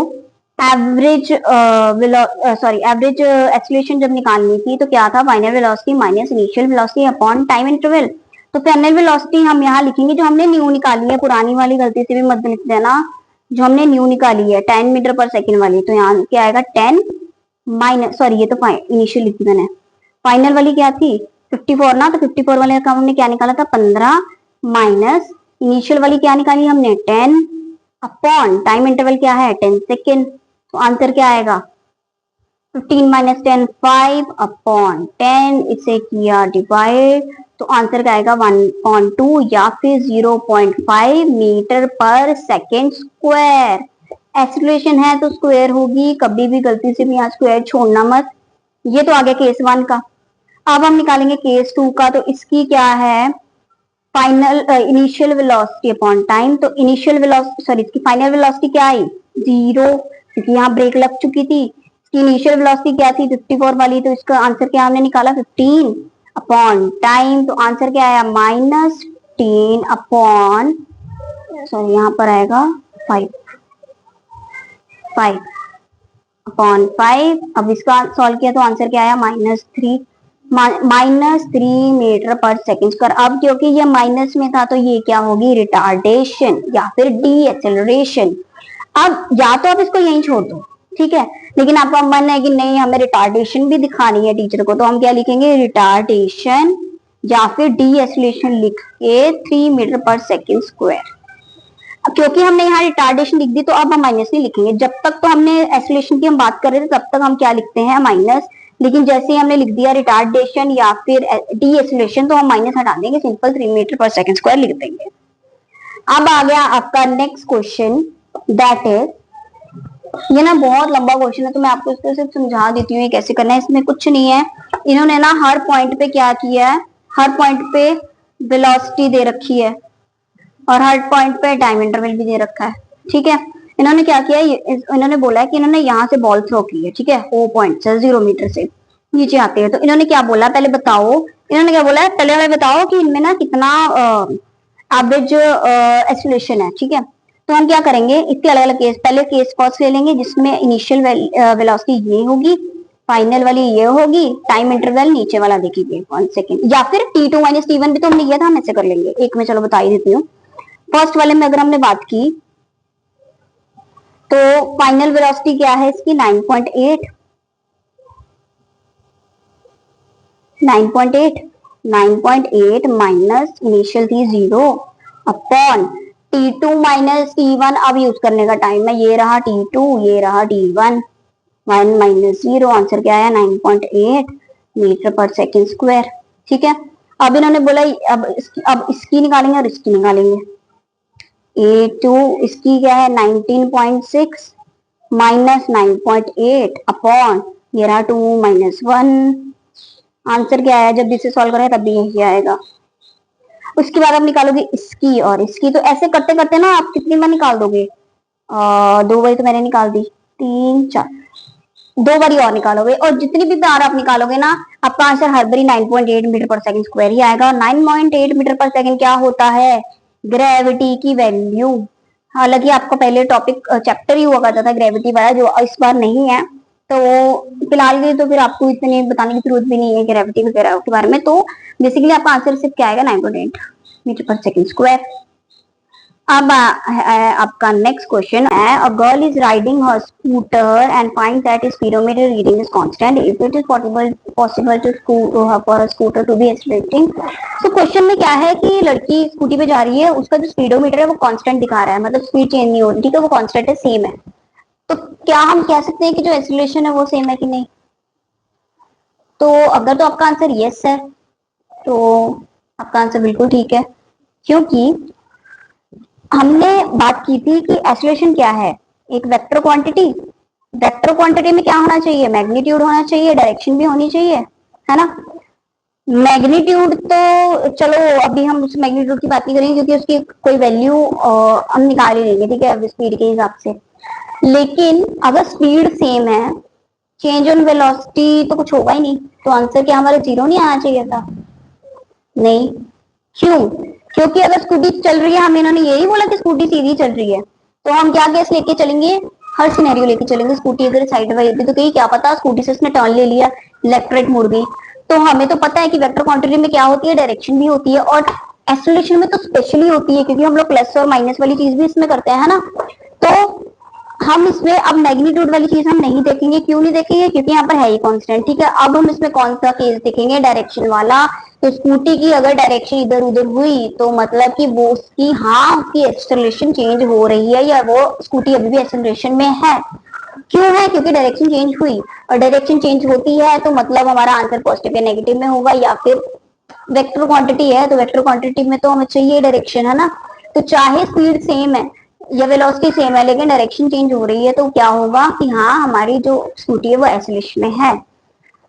एवरेज एवरेज एक्सीलरेशन जब निकालनी थी तो क्या था, final velocity minus initial velocity upon time interval. तो फाइनल वेलोसिटी हम यहाँ लिखेंगे जो हमने न्यू निकाली है, पुरानी वाली गलती से भी मत लिख देना, जो हमने न्यू निकाली है 10 मीटर पर सेकंड वाली, तो यहाँ क्या आएगा 10 माइनस, सॉरी ये तो इनिशियल लिखी मैंने, फाइनल वाली क्या थी 54 ना, तो 54 वाले का हमने क्या निकाला था 15 माइनस इनिशियल वाली क्या निकाली हमने 10 अपॉन टाइम इंटरवल क्या है 10 सेकेंड। तो आंसर क्या आएगा 15 माइनस 10 5 अपॉन 10, इसे किया डिवाइड, तो आंसर क्या आएगा 1.2 या फिर 0.5 मीटर पर सेकेंड स्क्वायर। एक्सीलरेशन है तो स्क्वायर होगी, कभी भी गलती से भी यहाँ स्क्वायर छोड़ना मत। ये तो आ गया केस 1 का। अब हम निकालेंगे केस 2 का, तो इसकी क्या है final initial velocity upon time. तो इनिशियल वेलोसिटी, सॉरी इसकी फाइनल वेलोसिटी क्या आई 0, क्योंकि यहाँ ब्रेक लग चुकी थी। इसकी इनिशियल वेलोसिटी क्या थी 54 वाली, तो इसका आंसर क्या हमने निकाला 15 अपॉन टाइम, तो आंसर क्या आया -10 अपॉन, सॉरी यहाँ पर आएगा 5 अपॉन 5। अब इसका सॉल्व किया तो आंसर क्या आया -3 मीटर पर सेकेंड स्क्वायर। अब क्योंकि ये माइनस में था तो ये क्या होगी रिटार्डेशन या फिर डी एक्सेलरेशन। अब या तो आप इसको यहीं छोड़ दो, ठीक है, लेकिन आपका मन है कि नहीं हमें रिटार्डेशन भी दिखानी है टीचर को, तो हम क्या लिखेंगे रिटार्डेशन या फिर डी एक्सेलरेशन लिख के 3 मीटर पर सेकेंड स्क्वायर। क्योंकि हमने यहाँ रिटार्डेशन लिख दी तो अब हम माइनस नहीं लिखेंगे। जब तक तो हमने एक्सेलरेशन की हम बात कर रहे थे तब तक हम क्या लिखते हैं माइनस, लेकिन जैसे ही हमने लिख दिया रिटार्डेशन या फिर डी एक्सेलरेशन तो हम माइनस हटा देंगे, सिंपल 3 मीटर पर सेकेंड स्क्वायर लिख देंगे। अब आ गया आपका नेक्स्ट क्वेश्चन, दैट इज, ये ना बहुत लंबा क्वेश्चन है तो मैं आपको इसको सिर्फ समझा देती हूँ ये कैसे करना है। इसमें कुछ नहीं है, इन्होंने ना हर पॉइंट पे क्या किया है, हर पॉइंट पे वेलोसिटी दे रखी है और हर पॉइंट पे टाइम इंटरवल भी दे रखा है, ठीक है। इन्होंने क्या किया, इन्होंने बोला है कि इन्होंने यहाँ से बॉल थ्रो की है, ठीक है, ओ पॉइंट से 0 मीटर से नीचे आते हैं। तो इन्होंने क्या बोला पहले बताओ, इन्होंने क्या बोला है पहले वाले बताओ कि इनमें ना कितना एवरेज एक्सीलरेशन है, ठीक है। तो हम क्या करेंगे, इसके अलग अलग केस, पहले केस फर्स्ट ले लेंगे जिसमें इनिशियल वेलोसिटी ये होगी, फाइनल वाली ये होगी, टाइम इंटरवल नीचे वाला देखिए 1 सेकेंड, या फिर T2 माइनस T1 भी तो हमने किया था, हम ऐसे कर लेंगे। एक में चलो बता ही देती हूँ। फर्स्ट वाले में अगर हमने बात की तो फाइनल वेलोसिटी क्या है इसकी 9.8 9.8 माइनस इनिशियल थी 0 अपॉन T2 माइनस T1 अब यूज करने का टाइम है। ये रहा T2, ये रहा T1, 1 माइनस 0, आंसर क्या आया 9.8 मीटर पर सेकेंड स्क्वायर। ठीक है, अब इन्होंने बोला अब इसकी निकालेंगे और इसकी निकालेंगे। A2 इसकी क्या है 19.6 माइनस 9.8 अपॉन ये रहा 2 माइनस 1, आंसर क्या आया, जब इसे सॉल्व करें तब भी यही आएगा। उसके बाद आप निकालोगे इसकी और इसकी, तो ऐसे करते करते ना आप कितनी बार निकाल दोगे, 2 बारी तो मैंने निकाल दी, 3 4, 2 बारी और निकालोगे, और जितनी भी बार आप निकालोगे ना आपका आंसर हर बारी 9.8 मीटर पर सेकंड स्क्वायर ही आएगा। और 9.8 मीटर पर सेकंड क्या होता है, ग्रेविटी की वैल्यू। हालांकि आपका पहले टॉपिक चैप्टर ही हुआ करता था ग्रेविटी वाला, जो इस बार नहीं है, तो फिलहाल के तो फिर आपको इतने बताने की जरूरत भी नहीं है ग्रेविटी वगैरह के बारे में। तो बेसिकली आपका आंसर सिर्फ क्या आएगा 9.8 मीटर पर सेकंड स्क्वायर। अब आपका नेक्स्ट क्वेश्चन है, a girl is riding her scooter and find that is speedometer reading is constant, if it is possible to for a scooter to be accelerating. तो question में क्या है कि लड़की स्कूटी पे जा रही है, उसका जो स्पीडोमीटर है वो कांस्टेंट दिखा रहा है, मतलब स्पीड चेंज नहीं हो रही, ठीक है, वो कांस्टेंट है, सेम है। तो क्या हम कह सकते हैं कि जो एक्सीलरेशन है वो सेम है कि नहीं? तो अगर तो आपका आंसर यस है तो आपका आंसर बिल्कुल ठीक है, क्योंकि हमने बात की थी कि एक्सीलरेशन क्या है, एक वेक्टर क्वांटिटी। वेक्टर क्वांटिटी में क्या होना चाहिए, मैग्नीट्यूड होना चाहिए, डायरेक्शन भी होनी चाहिए, है ना। मैग्नीट्यूड तो चलो अभी हम उस मैग्नीट्यूड की बात नहीं करेंगे, क्योंकि उसकी कोई वैल्यू हम निकाल ही लेंगे, ठीक है, स्पीड के हिसाब से। लेकिन अगर स्पीड सेम है, चेंज ऑन वेलोसिटी तो कुछ होगा ही नहीं, तो आंसर क्या हमारा 0 नहीं आना चाहिए था? नहीं, क्यों? क्योंकि अगर स्कूटी चल रही है, हम इन्होंने यही बोला कि स्कूटी सीधी चल रही है, तो हम क्या केस लेके चलेंगे, हर सिनेरियो लेके चलेंगे। स्कूटी अगर साइड वाइड होती तो कहीं क्या पता स्कूटी से उसने टर्न ले लिया, लेफ्ट राइट मुड़ गई। तो हमें तो पता है कि वेक्टर क्वांटिटी में क्या होती है, डायरेक्शन भी होती है, और एक्सेलरेशन में तो स्पेशली होती है, क्योंकि हम लोग प्लस और माइनस वाली चीज भी इसमें करते हैं, है ना। तो हम इसमें अब मैग्नीट्यूड वाली चीज हम नहीं देखेंगे। क्यों नहीं देखेंगे? क्योंकि यहाँ पर है ही कांस्टेंट, ठीक है। अब हम इसमें कौन सा केस देखेंगे, डायरेक्शन वाला। तो स्कूटी की अगर डायरेक्शन इधर उधर हुई तो मतलब कि वो उसकी, हाँ, उसकी एक्सेलरेशन चेंज हो रही है, या वो स्कूटी अभी भी एक्सेलरेशन में है। क्यों है? क्योंकि डायरेक्शन चेंज हुई, और डायरेक्शन चेंज होती है तो मतलब हमारा आंसर पॉजिटिव या नेगेटिव में होगा, या फिर वेक्टर क्वांटिटी है तो वेक्टर क्वांटिटी में तो हमें चाहिए डायरेक्शन, है ना। तो चाहे स्पीड सेम है या वेलोसिटी सेम है, लेकिन डायरेक्शन चेंज हो रही है, तो क्या होगा कि हाँ, हमारी जो स्कूटी है वो एक्सेलरेशन में है।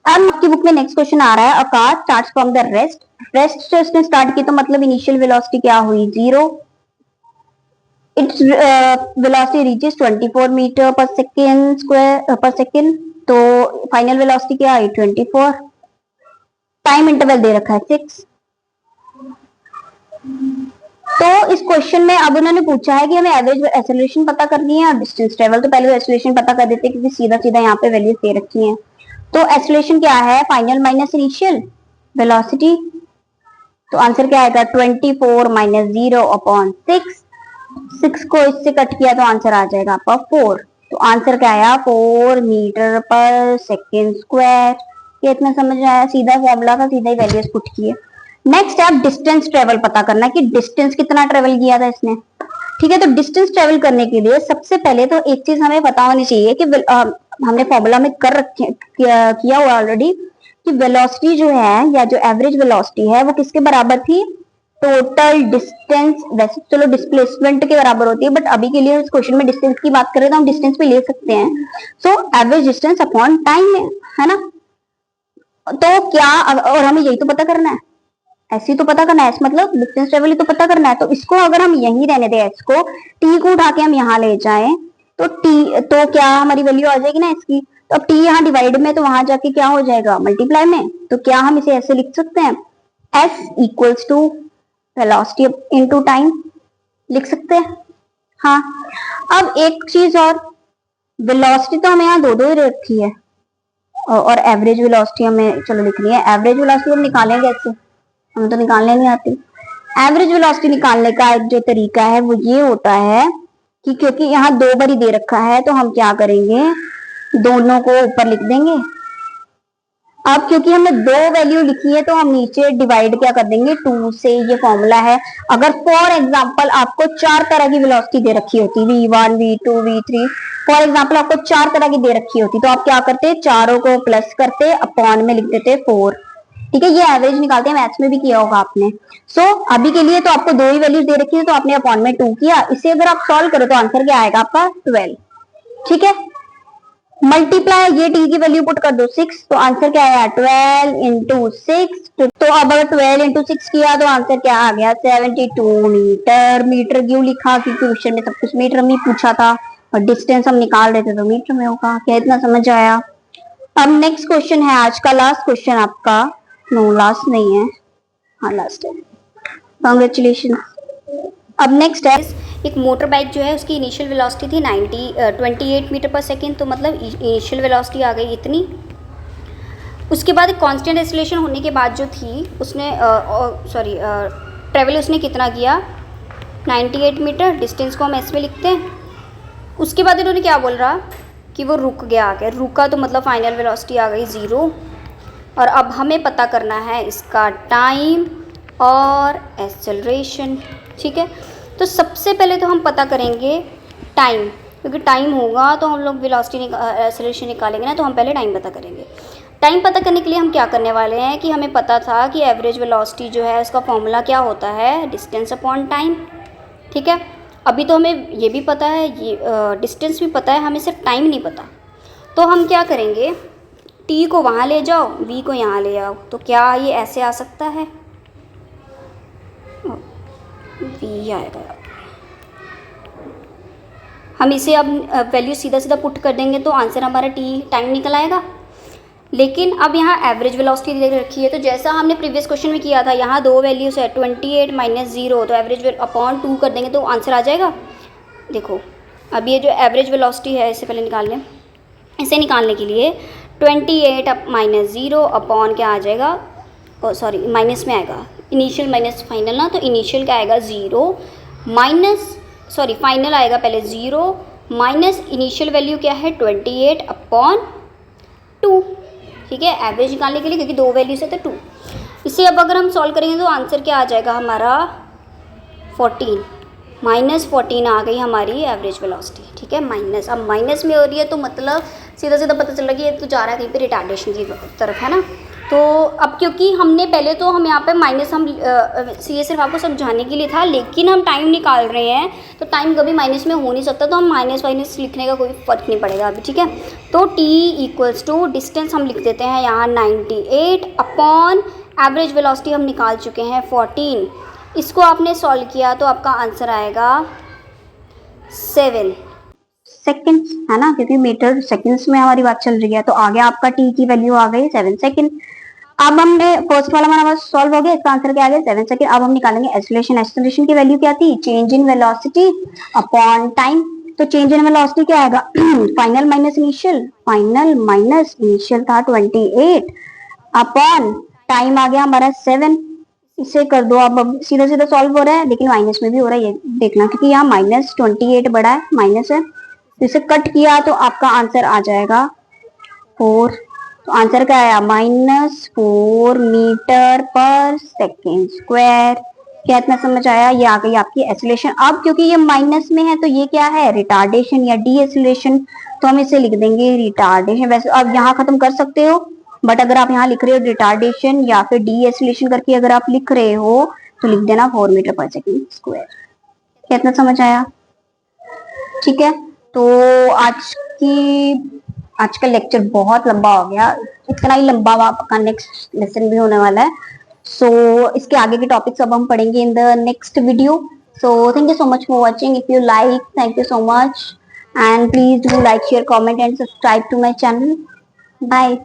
अब आपकी बुक में नेक्स्ट क्वेश्चन आ रहा है, a car starts from the rest. Rest से उसने स्टार्ट की, तो मतलब इनिशियल वेलोसिटी क्या हुई, 0। इट्स वेलोसिटी रीचेस 24 मीटर पर सेकेंड स्क्वायर पर सेकेंड, तो फाइनल वेलोसिटी क्या आई 24। टाइम इंटरवल दे रखा है 6। तो इस क्वेश्चन में अब उन्होंने पूछा है कि हमें एवरेज एक्सेलरेशन पता करनी है और डिस्टेंस ट्रेवल। तो पहले एक्सेलरेशन पता कर देते हैं, क्योंकि सीधा सीधा यहाँ पे वैल्यूज दे रखी हैं। तो एक्सेलरेशन क्या है, फाइनल माइनस इनिशियल वेलोसिटी। तो आंसर क्या आएगा 24 माइनस 0 अपॉन 6 को इससे कट किया तो आंसर आ जाएगा आपका 4। तो आंसर क्या आया 4 मीटर पर सेकेंड स्क्वायर। ये इतना समझ आया, सीधा फॉर्मूला था, सीधा ही वैल्यूज पुट किए। नेक्स्ट है डिस्टेंस ट्रेवल पता करना कि डिस्टेंस कितना ट्रेवल किया था इसने, ठीक है। तो डिस्टेंस ट्रेवल करने के लिए सबसे पहले तो एक चीज हमें पता होनी चाहिए कि हमने फॉर्मूला में कर रखे किया हुआ ऑलरेडी, कि वेलोसिटी जो है या जो एवरेज वेलोसिटी है वो किसके बराबर थी, टोटल डिस्टेंस। वैसे चलो डिस्प्लेसमेंट के बराबर होती है, बट अभी के लिए इस क्वेश्चन में डिस्टेंस की बात करें तो हम डिस्टेंस पे ले सकते हैं। So average distance upon time है ना। तो क्या, और हमें यही तो पता करना है, ऐसे ही तो पता करना है, मतलब डिस्टेंस ट्रेवल ही तो पता करना है। तो इसको अगर हम यहीं रहने दें, एक्स को, टी को उठा के हम यहाँ ले जाएं, तो टी, तो क्या हमारी वैल्यू आ जाएगी ना इसकी। तो अब टी यहाँ डिवाइड में, तो वहां जाके क्या हो जाएगा, मल्टीप्लाई में। तो क्या हम इसे ऐसे लिख सकते हैं, S equals to velocity into time, लिख सकते हैं। हाँ, अब एक चीज और, वेलोसिटी तो हमें यहाँ दो दो ही रखी है, और एवरेज वेलोसिटी हमें चलो लिखनी है। एवरेज वेलोसिटी हम निकालेंगे ऐसे, हमें तो निकालने नहीं आती। एवरेज वेलोसिटी निकालने का एक जो तरीका है वो ये होता है कि क्योंकि यहाँ दो बार ही दे रखा है, तो हम क्या करेंगे, दोनों को ऊपर लिख देंगे। अब क्योंकि हमने दो वैल्यू लिखी है तो हम नीचे डिवाइड क्या कर देंगे, 2 से। ये फॉर्मूला है। अगर फॉर एग्जांपल आपको 4 तरह की वेलोसिटी दे रखी होती, v1 v2 v3, for example आपको 4 तरह की दे रखी होती, तो आप क्या करते, चारों को प्लस करते, अपॉन में लिख देते 4। ठीक है, ये एवरेज निकालते हैं, मैथ्स में भी किया होगा आपने। अभी के लिए तो आपको दो ही वैल्यूज दे रखी है, तो आपने अपॉन में 2 किया। इसे अगर आप सॉल्व करो तो आंसर क्या आएगा आपका, 12। ठीक है, मल्टीप्लाई ये टी की वैल्यू पुट कर दो 6, तो आंसर क्या आया, 12 इंटू 6। तो अब अगर 12 इंटू 6 किया तो आंसर क्या आ गया, 72 मीटर। मीटर क्यों लिखा, क्योंकि क्वेश्चन में सब कुछ मीटर में पूछा था, और डिस्टेंस हम निकाल रहे थे तो मीटर में होगा। क्या इतना समझ आया? अब नेक्स्ट क्वेश्चन है आज का लास्ट क्वेश्चन आपका। नो लास्ट नहीं है, हाँ लास्ट है। कॉन्ग्रेचुलेशन। अब नेक्स्ट है, एक मोटर बाइक जो है उसकी इनिशियल वेलोसिटी थी 28 मीटर पर सेकेंड, तो मतलब इनिशियल वेलोसिटी आ गई इतनी। उसके बाद एक कांस्टेंट एक्सीलरेशन होने के बाद जो थी उसने ट्रेवल उसने कितना किया, 98 मीटर। डिस्टेंस को हम एस में लिखते हैं। उसके बाद इन्होंने क्या बोल रहा कि वो रुक गया, आगे रुका तो मतलब फाइनल वेलोसिटी आ गई 0। और अब हमें पता करना है इसका टाइम और एक्सेलरेशन। ठीक है, तो सबसे पहले तो हम पता करेंगे टाइम, क्योंकि टाइम होगा तो हम लोग वेलोसिटी एक्सेलरेशन निकालेंगे ना, तो हम पहले टाइम पता करेंगे। टाइम पता करने के लिए हम क्या करने वाले हैं कि हमें पता था कि एवरेज वेलोसिटी जो है उसका फॉर्मूला क्या होता है, डिस्टेंस अपॉन टाइम। ठीक है, अभी तो हमें ये भी पता है, ये डिस्टेंस भी पता है, हमें सिर्फ टाइम नहीं पता। तो हम क्या करेंगे, टी को वहाँ ले जाओ, वी को यहाँ ले आओ, तो क्या ये ऐसे आ सकता है, वी आएगा। हम इसे अब वैल्यू सीधा सीधा पुट कर देंगे तो आंसर हमारा टी टाइम निकल आएगा। लेकिन अब यहाँ एवरेज वेलोसिटी दे रखी है, तो जैसा हमने प्रीवियस क्वेश्चन में किया था, यहाँ दो वैल्यूज है 28 माइनस 0, तो एवरेज अपॉन 2 कर देंगे तो आंसर आ जाएगा। देखो अब ये जो एवरेज वेलोसिटी है इसे पहले निकाल लें। इसे निकालने के लिए 28 माइनस 0 अपॉन क्या आ जाएगा, सॉरी माइनस में आएगा, इनिशियल माइनस फाइनल ना, तो इनिशियल क्या आएगा 0 माइनस सॉरी फाइनल आएगा पहले 0 माइनस इनिशियल वैल्यू क्या है 28 अपॉन 2। ठीक है, एवरेज निकालने के लिए, क्योंकि दो वैल्यूज है तो 2। इसे अब अगर हम सॉल्व करेंगे तो आंसर क्या आ जाएगा हमारा 14, माइनस 14 आ गई हमारी एवरेज वेलोसिटी। ठीक है, माइनस, अब माइनस में हो रही है तो मतलब सीधा सीधा पता चल रहा है कि ये तो जा रहा है कहीं पे रिटार्डेशन की तरफ, है ना। तो अब क्योंकि हमने पहले तो हम यहाँ पे माइनस हम ये सिर्फ आपको समझाने के लिए था, लेकिन हम टाइम निकाल रहे हैं तो टाइम कभी माइनस में हो नहीं सकता, तो हम माइनस वाइनस लिखने का कोई फ़र्क नहीं पड़ेगा अभी। ठीक है, तो t इक्वल्स टू डिस्टेंस हम लिख देते हैं यहाँ 98 अपॉन एवरेज वेलोसिटी हम निकाल चुके हैं 14। इसको आपने सॉल्व किया तो आपका आंसर आएगा 7 सेकंड्स, है ना, क्योंकि मीटर सेकंड्स में हमारी बात चल रही है। तो आगे आपका टी की वैल्यू आ गई 7 सेकंड। अब हमने फर्स्ट वाला हमारा सॉल्व हो गया, इसका आंसर क्या आ गया 7 सेकंड। अब हम निकालेंगे एक्सेलरेशन। एक्सेलरेशन की वैल्यू क्या थी, change in velocity upon time. तो चेंज इन वेलोसिटी क्या आएगा, final minus initial, final minus initial था 28 अपॉन टाइम आ गया हमारा 7। इसे कर दो, अब सीधा सीधा सॉल्व हो रहा है, लेकिन माइनस में भी हो रहा है, ये देखना, क्योंकि यहाँ माइनस 28 बड़ा है, माइनस है। इसे कट किया तो आपका आंसर आ जाएगा 4। तो आंसर क्या आया, -4 मीटर पर सेकेंड स्क्वायर। क्या इतना समझ आया? ये आ गई आपकी एक्सेलरेशन। अब क्योंकि ये माइनस में है तो ये क्या है, रिटार्डेशन या डी एक्सेलरेशन, तो हम इसे लिख देंगे रिटार्डेशन। वैसे अब यहाँ खत्म कर सकते हो, बट अगर आप यहाँ लिख रहे हो रिटार्डेशन या फिर डी एक्सेलरेशन करके अगर आप लिख रहे हो तो लिख देना 4 मीटर पर सेकेंड स्क्वायर। क्या इतना समझ आया? ठीक है, तो आज का लेक्चर बहुत लंबा हो गया, इतना ही लंबा आपका नेक्स्ट लेसन भी होने वाला है। इसके आगे के टॉपिक्स अब हम पढ़ेंगे in the next video. Thank you so much for watching. If you like, thank you so much, and please do like, share, comment and subscribe to my channel. Bye.